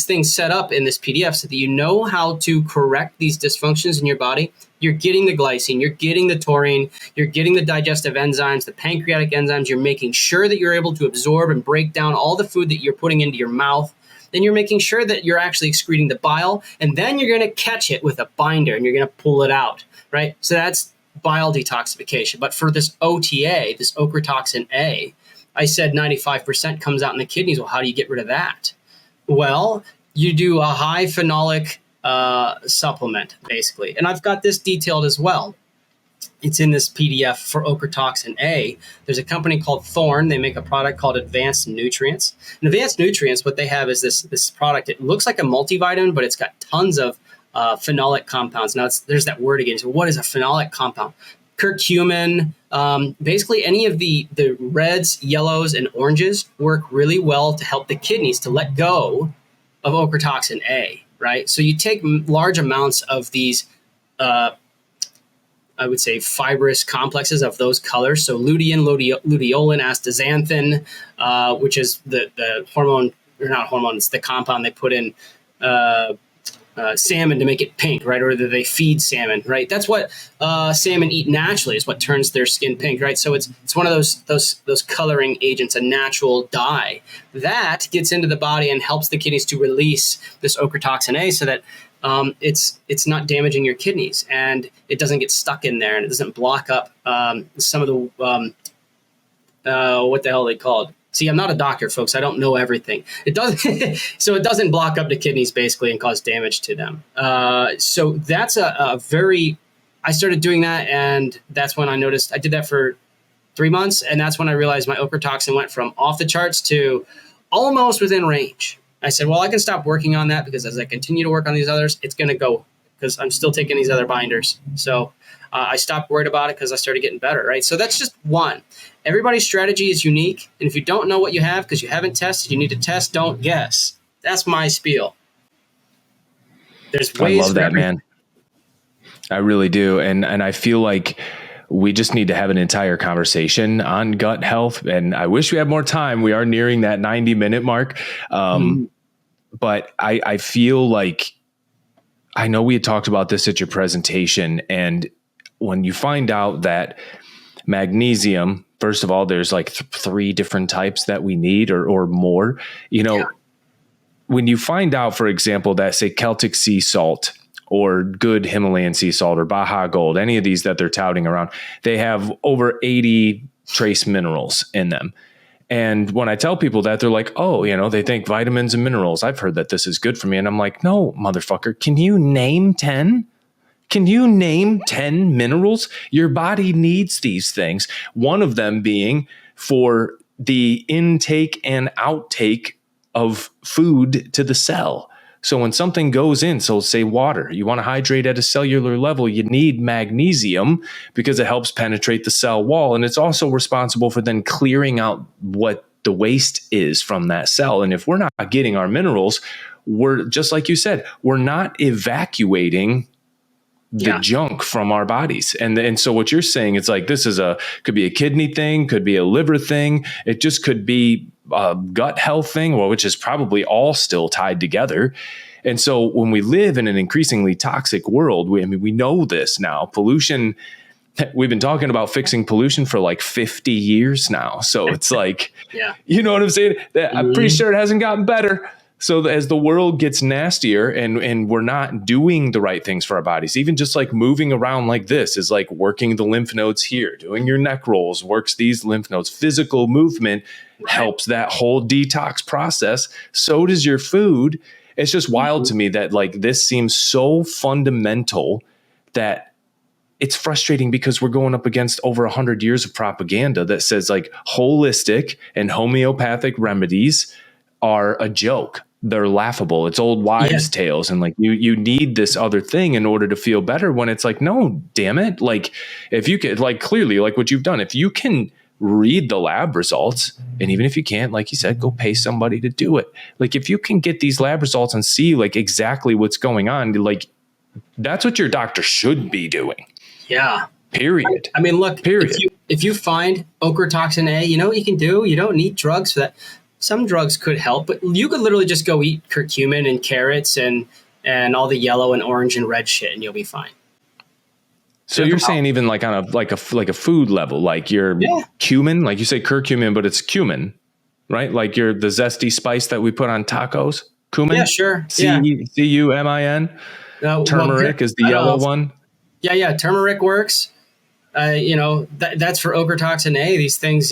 things set up in this PDF so that you know how to correct these dysfunctions in your body. You're getting the glycine, you're getting the taurine, you're getting the digestive enzymes, the pancreatic enzymes. You're making sure that you're able to absorb and break down all the food that you're putting into your mouth. Then you're making sure that you're actually excreting the bile, and then you're going to catch it with a binder and you're going to pull it out, right? So that's bile detoxification. But for this OTA, this ochratoxin A, I said 95% comes out in the kidneys. Well, how do you get rid of that? Well, you do a high phenolic supplement, basically. And I've got this detailed as well. It's in this PDF for ochratoxin A. There's a company called Thorne. They make a product called Advanced Nutrients. And Advanced Nutrients, what they have is this product. It looks like a multivitamin, but it's got tons of phenolic compounds. Now, there's that word again. So what is a phenolic compound? Curcumin, basically any of the reds, yellows, and oranges work really well to help the kidneys to let go of ochratoxin A, right? So you take large amounts of these, I would say, fibrous complexes of those colors. So lutein, luteolin, astaxanthin, which is the hormone, or not hormone, it's the compound they put in salmon to make it pink, right? Or they feed salmon, right? That's what salmon eat naturally, is what turns their skin pink, right? So it's one of those coloring agents, a natural dye that gets into the body and helps the kidneys to release this ochratoxin A, so that it's not damaging your kidneys and it doesn't get stuck in there and it doesn't block up some of the what the hell are they called? See, I'm not a doctor, folks. I don't know everything. It doesn't, so it doesn't block up the kidneys basically and cause damage to them. So that's a very. I started doing that, and that's when I noticed. I did that for 3 months, and that's when I realized my ochratoxin went from off the charts to almost within range. I said, well, I can stop working on that, because as I continue to work on these others, it's going to go, because I'm still taking these other binders. So I stopped worried about it because I started getting better, right? So that's just one. Everybody's strategy is unique. And if you don't know what you have because you haven't tested, you need to test, don't guess. That's my spiel. There's ways. I love that, man. I really do. And I feel like we just need to have an entire conversation on gut health. And I wish we had more time. We are nearing that 90-minute mark. But I feel like, I know we had talked about this at your presentation, and when you find out that magnesium, first of all, there's like three different types that we need or more, when you find out, for example, that say Celtic sea salt or good Himalayan sea salt or Baja Gold, any of these that they're touting around, they have over 80 trace minerals in them. And when I tell people that, they're like, oh, they think vitamins and minerals. I've heard that this is good for me. And I'm like, no, motherfucker, can you name 10? Can you name 10 minerals? Your body needs these things. One of them being for the intake and outtake of food to the cell. So when something goes in, so say water, you want to hydrate at a cellular level, you need magnesium because it helps penetrate the cell wall. And it's also responsible for then clearing out what the waste is from that cell. And if we're not getting our minerals, we're, just like you said, we're not evacuating the junk from our bodies. And so what you're saying, it's like, this is could be a kidney thing, could be a liver thing. It just could be a gut health thing, which is probably all still tied together. And so when we live in an increasingly toxic world, we know this now. Pollution, we've been talking about fixing pollution for like 50 years now. So it's like, you know what I'm saying? I'm pretty sure it hasn't gotten better. So as the world gets nastier and we're not doing the right things for our bodies, even just like moving around like this is like working the lymph nodes here, doing your neck rolls, works these lymph nodes. Physical movement helps that whole detox process. So does your food. It's just wild to me that like this seems so fundamental that it's frustrating because we're going up against over 100 years of propaganda that says like holistic and homeopathic remedies are a joke. They're laughable. It's old wives' tales. And like, you need this other thing in order to feel better, when it's like, no, damn it. Like if you could, like, clearly, like what you've done, if you can read the lab results, and even if you can't, like you said, go pay somebody to do it. Like if you can get these lab results and see like exactly what's going on, like that's what your doctor should be doing. Yeah. Period. I mean, look, period. If you find ochratoxin A, you know what you can do? You don't need drugs for that. Some drugs could help, but you could literally just go eat curcumin and carrots and all the yellow and orange and red shit, and you'll be fine. So you're saying even like on a food level, like your cumin, like you say curcumin, but it's cumin, right? Like the zesty spice that we put on tacos. Cumin. Yeah, sure. Cumin. Turmeric is the yellow one. Yeah. Turmeric works. That's for ochratoxin A. These things,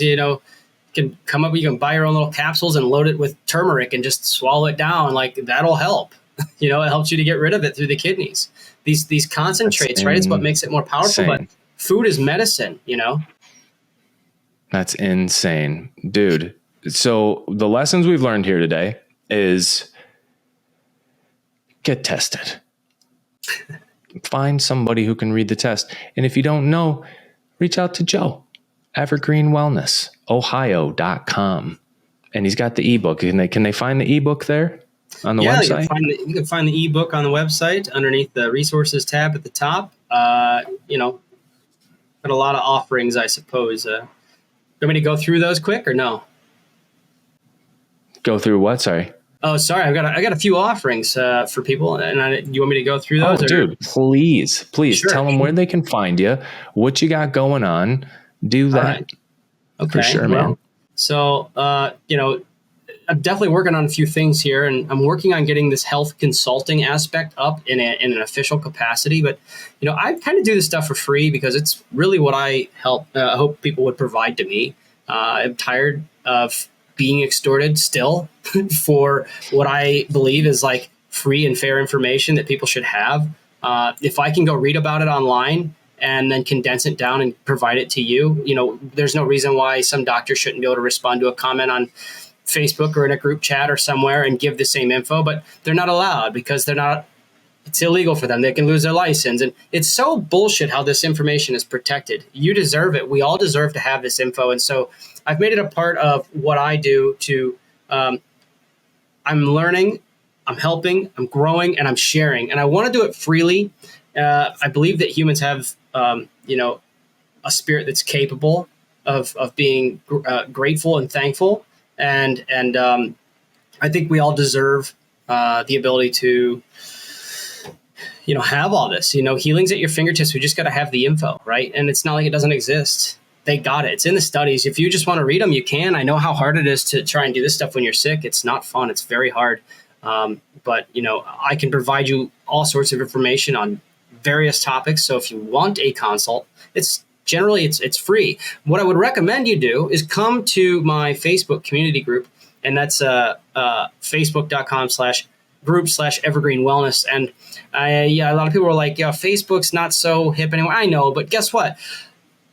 can come up. You can buy your own little capsules and load it with turmeric and just swallow it down. Like that'll help. It helps you to get rid of it through the kidneys. These concentrates, right? It's what makes it more powerful. But food is medicine. That's insane, dude. So the lessons we've learned here today is get tested. Find somebody who can read the test. And if you don't know, reach out to Joe. Evergreen Wellness, Ohio.com. And he's got the ebook. Can they find the ebook there on the website? You can find the ebook on the website underneath the resources tab at the top. Got a lot of offerings, I suppose. You want me to go through those quick or no? Go through what? Sorry. Oh, sorry. I got a few offerings for people, and you want me to go through those? Dude, please sure. Tell them where they can find you, what you got going on. Do that. Right. Okay, for sure, man. So, I'm definitely working on a few things here, and I'm working on getting this health consulting aspect up in an official capacity. But, I kind of do this stuff for free because it's really what I hope people would provide to me. I'm tired of being extorted still for what I believe is like free and fair information that people should have. If I can go read about it online and then condense it down and provide it to you, there's no reason why some doctor shouldn't be able to respond to a comment on Facebook or in a group chat or somewhere and give the same info, but they're not allowed because it's illegal for them. They can lose their license. And it's so bullshit how this information is protected. You deserve it. We all deserve to have this info. And so I've made it a part of what I do I'm learning, I'm helping, I'm growing, and I'm sharing. And I want to do it freely. I believe that humans have, a spirit that's capable of being grateful and thankful. And I think we all deserve the ability to, have all this, healing's at your fingertips. We just got to have the info, right? And it's not like it doesn't exist. They got it. It's in the studies. If you just want to read them, you can. I know how hard it is to try and do this stuff when you're sick. It's not fun. It's very hard. But I can provide you all sorts of information on various topics. So if you want a consult, it's free. What I would recommend you do is come to my Facebook community group, and that's facebook.com/group/evergreen wellness. And a lot of people are like, yeah, Facebook's not so hip anymore. I know, but guess what?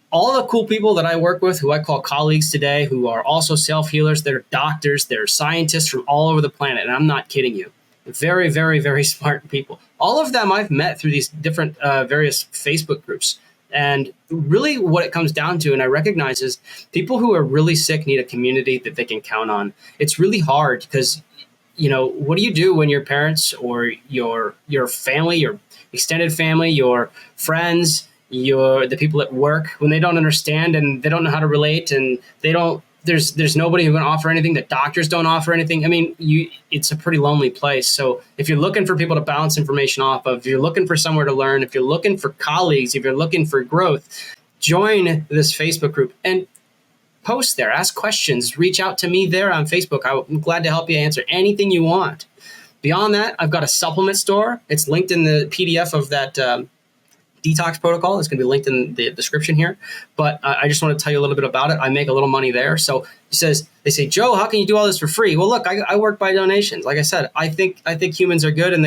All the cool people that I work with, who I call colleagues today, who are also self-healers, they're doctors, they're scientists from all over the planet. And I'm not kidding you. Very, very, very smart people. All of them I've met through these different various Facebook groups. And really what it comes down to, and I recognize, is people who are really sick need a community that they can count on. It's really hard because, what do you do when your parents or your family, your extended family, your friends, the people at work, when they don't understand and they don't know how to relate, and there's nobody who can offer anything. The doctors don't offer anything. I mean, it's a pretty lonely place. So if you're looking for people to bounce information off of, if you're looking for somewhere to learn, if you're looking for colleagues, if you're looking for growth, join this Facebook group and post there, ask questions, reach out to me there on Facebook. I'm glad to help you answer anything you want. Beyond that, I've got a supplement store. It's linked in the PDF of that detox protocol. It's going to be linked in the description here. But I just want to tell you a little bit about it. I make a little money there. So they say, Joe, how can you do all this for free? Well, look, I work by donations. Like I said, I think humans are good, and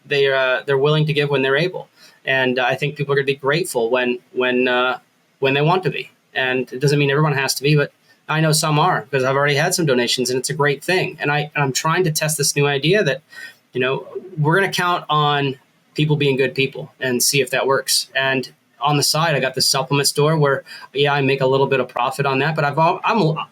they're willing to give when they're able. And I think people are going to be grateful when they want to be. And it doesn't mean everyone has to be, but I know some are, because I've already had some donations, and it's a great thing. And I'm trying to test this new idea that, we're going to count on people being good people and see if that works. And on the side, I got the supplement store where, I make a little bit of profit on that, but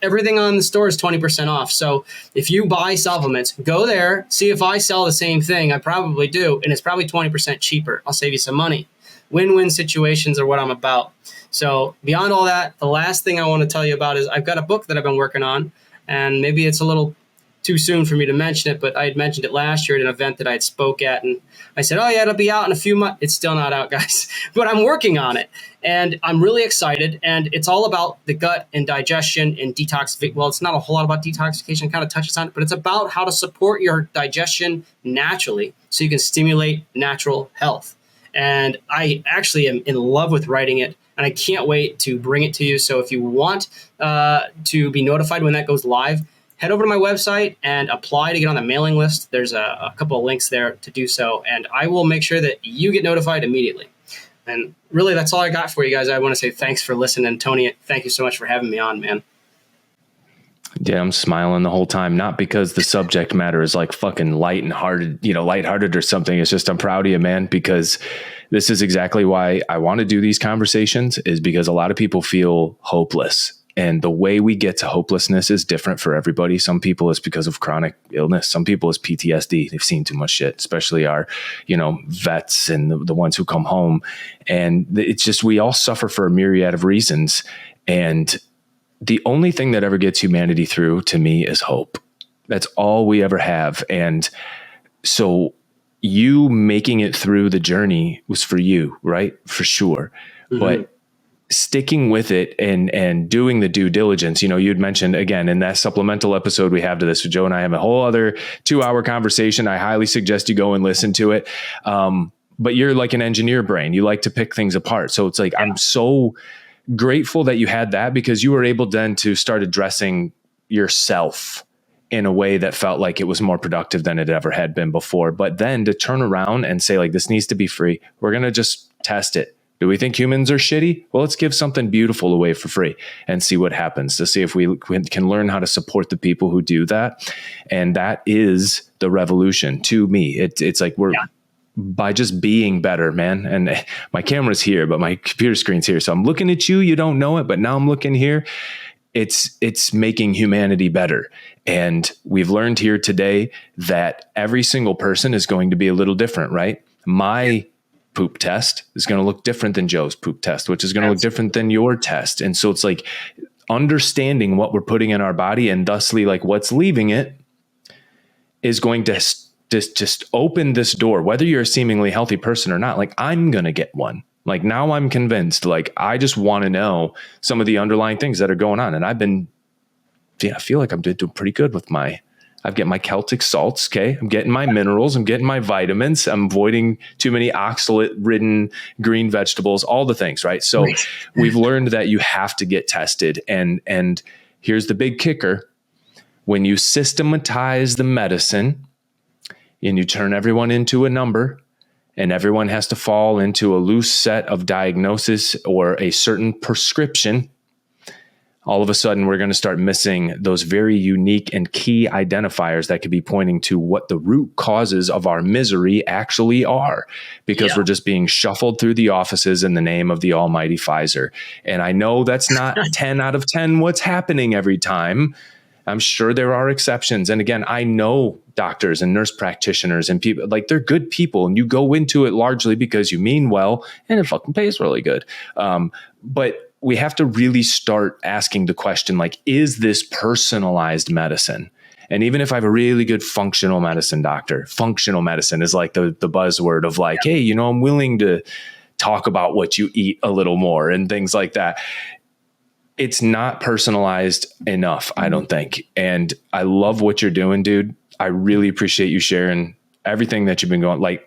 everything on the store is 20% off. So if you buy supplements, go there, see if I sell the same thing. I probably do. And it's probably 20% cheaper. I'll save you some money. Win-win situations are what I'm about. So beyond all that, the last thing I want to tell you about is I've got a book that I've been working on, and maybe it's a little too soon for me to mention it, but I had mentioned it last year at an event that I had spoke at, and I said, oh yeah, it'll be out in a few months. It's still not out, guys, but I'm working on it, and I'm really excited, and it's all about the gut and digestion and detoxification. Well, it's not a whole lot about detoxification, kind of touches on it, but it's about how to support your digestion naturally so you can stimulate natural health. And I actually am in love with writing it, and I can't wait to bring it to you. So if you want to be notified when that goes live, head over to my website and apply to get on the mailing list. There's a couple of links there to do so, and I will make sure that you get notified immediately. And really, that's all I got for you guys. I want to say thanks for listening. Tony, thank you so much for having me on, man. Yeah, I'm smiling the whole time, not because the subject matter is like fucking lighthearted or something. It's just, I'm proud of you, man, because this is exactly why I want to do these conversations, is because a lot of people feel hopeless. And the way we get to hopelessness is different for everybody. Some people it's because of chronic illness. Some people it's PTSD. They've seen too much shit, especially our, vets and the ones who come home. And it's just, we all suffer for a myriad of reasons. And the only thing that ever gets humanity through, to me, is hope. That's all we ever have. And so you making it through the journey was for you, right? For sure. Mm-hmm. But sticking with it and doing the due diligence, you'd mentioned again in that supplemental episode we have to this, Joe and I have a whole other 2-hour conversation. I highly suggest you go and listen to it. But you're like an engineer brain. You like to pick things apart. So it's like, I'm so grateful that you had that, because you were able then to start addressing yourself in a way that felt like it was more productive than it ever had been before. But then to turn around and say, like, this needs to be free. We're going to just test it. Do we think humans are shitty? Well, let's give something beautiful away for free and see what happens, to see if we can learn how to support the people who do that. And that is the revolution to me. It's like by just being better, man. And my camera's here, but my computer screen's here. So I'm looking at you. You don't know it, but now I'm looking here. It's making humanity better. And we've learned here today that every single person is going to be a little different, right? My poop test is going to look different than Joe's poop test, which is going to look different than your test. And so it's like understanding what we're putting in our body, and thusly like what's leaving it is going to just open this door, whether you're a seemingly healthy person or not. Like, I'm going to get one. Like, now I'm convinced, like, I just want to know some of the underlying things that are going on. And I feel like I'm doing pretty good with I'm getting my Celtic salts. Okay. I'm getting my minerals. I'm getting my vitamins. I'm avoiding too many oxalate ridden green vegetables, all the things. Right. So we've learned that you have to get tested. And here's the big kicker. When you systematize the medicine and you turn everyone into a number, and everyone has to fall into a loose set of diagnosis or a certain prescription, all of a sudden we're going to start missing those very unique and key identifiers that could be pointing to what the root causes of our misery actually are, because we're just being shuffled through the offices in the name of the almighty Pfizer. And I know that's not 10 out of 10 what's happening every time. I'm sure there are exceptions. And again, I know doctors and nurse practitioners and people, like, they're good people, and you go into it largely because you mean well and it fucking pays really good. But we have to really start asking the question, like, is this personalized medicine? And even if I have a really good functional medicine doctor, functional medicine is like the buzzword of like, hey, you know, I'm willing to talk about what you eat a little more and things like that. It's not personalized enough, I don't think. And I love what you're doing, dude. I really appreciate you sharing everything that you've been going. Like,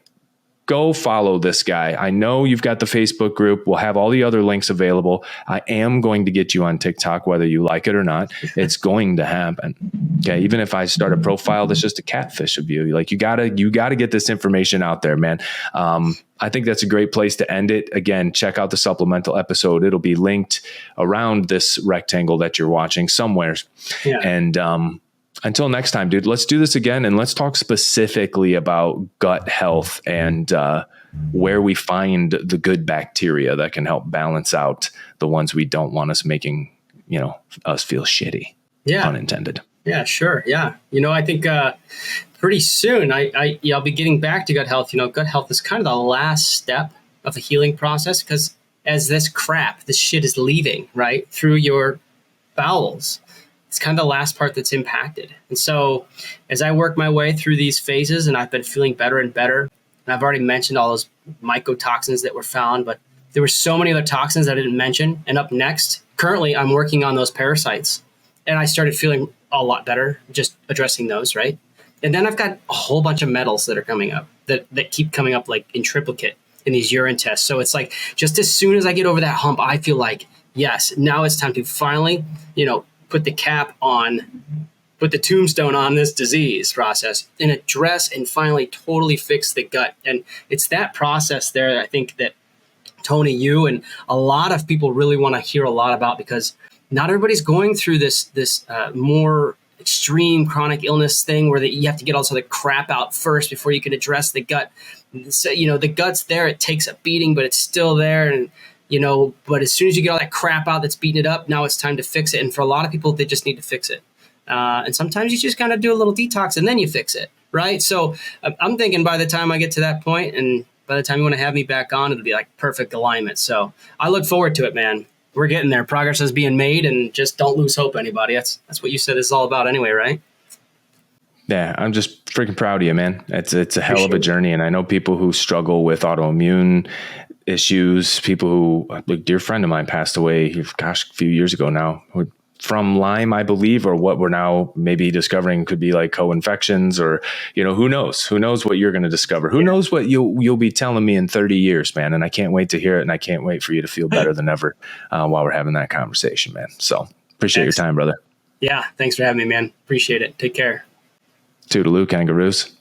go follow this guy. I know you've got the Facebook group. We'll have all the other links available. I am going to get you on TikTok, whether you like it or not. It's going to happen. Okay. Even if I start a profile that's just a catfish of you, like, you gotta get this information out there, man. I think that's a great place to end it. Again, check out the supplemental episode. It'll be linked around this rectangle that you're watching somewhere. Yeah. And, until next time, dude, let's do this again, and let's talk specifically about gut health and where we find the good bacteria that can help balance out the ones we don't want us making, us feel shitty. Yeah. Unintended. Yeah, sure. Yeah. I think pretty soon I'll be getting back to gut health. Gut health is kind of the last step of the healing process, because as this shit is leaving, right, through your bowels, it's kind of the last part that's impacted. And so as I work my way through these phases, and I've been feeling better and better, and I've already mentioned all those mycotoxins that were found, but there were so many other toxins I didn't mention. And up next, currently, I'm working on those parasites. And I started feeling a lot better just addressing those, right? And then I've got a whole bunch of metals that are coming up that keep coming up like in triplicate in these urine tests. So it's like, just as soon as I get over that hump, I feel like, yes, now it's time to finally, put the cap on, put the tombstone on this disease process and address and finally totally fix the gut. And it's that process there that I think that Tony, you and a lot of people really want to hear a lot about, because not everybody's going through this more extreme chronic illness thing where you have to get all this other crap out first before you can address the gut. So, the gut's there, it takes a beating, but it's still there. And but as soon as you get all that crap out that's beating it up, now it's time to fix it. And for a lot of people, they just need to fix it. And sometimes you just kind of do a little detox and then you fix it, right? So I'm thinking by the time I get to that point, and by the time you want to have me back on, it'll be like perfect alignment. So I look forward to it, man. We're getting there. Progress is being made, and just don't lose hope, anybody. That's what you said this is all about anyway, right? Yeah, I'm just freaking proud of you, man. It's a hell of a journey. And I know people who struggle with autoimmune issues, people who, a dear friend of mine passed away, a few years ago now, from Lyme, I believe, or what we're now maybe discovering could be like co-infections, or, who knows what you're going to discover, who knows what you'll be telling me in 30 years, man. And I can't wait to hear it. And I can't wait for you to feel better than ever while we're having that conversation, man. So appreciate your time, brother. Yeah. Thanks for having me, man. Appreciate it. Take care. Toodaloo, kangaroos.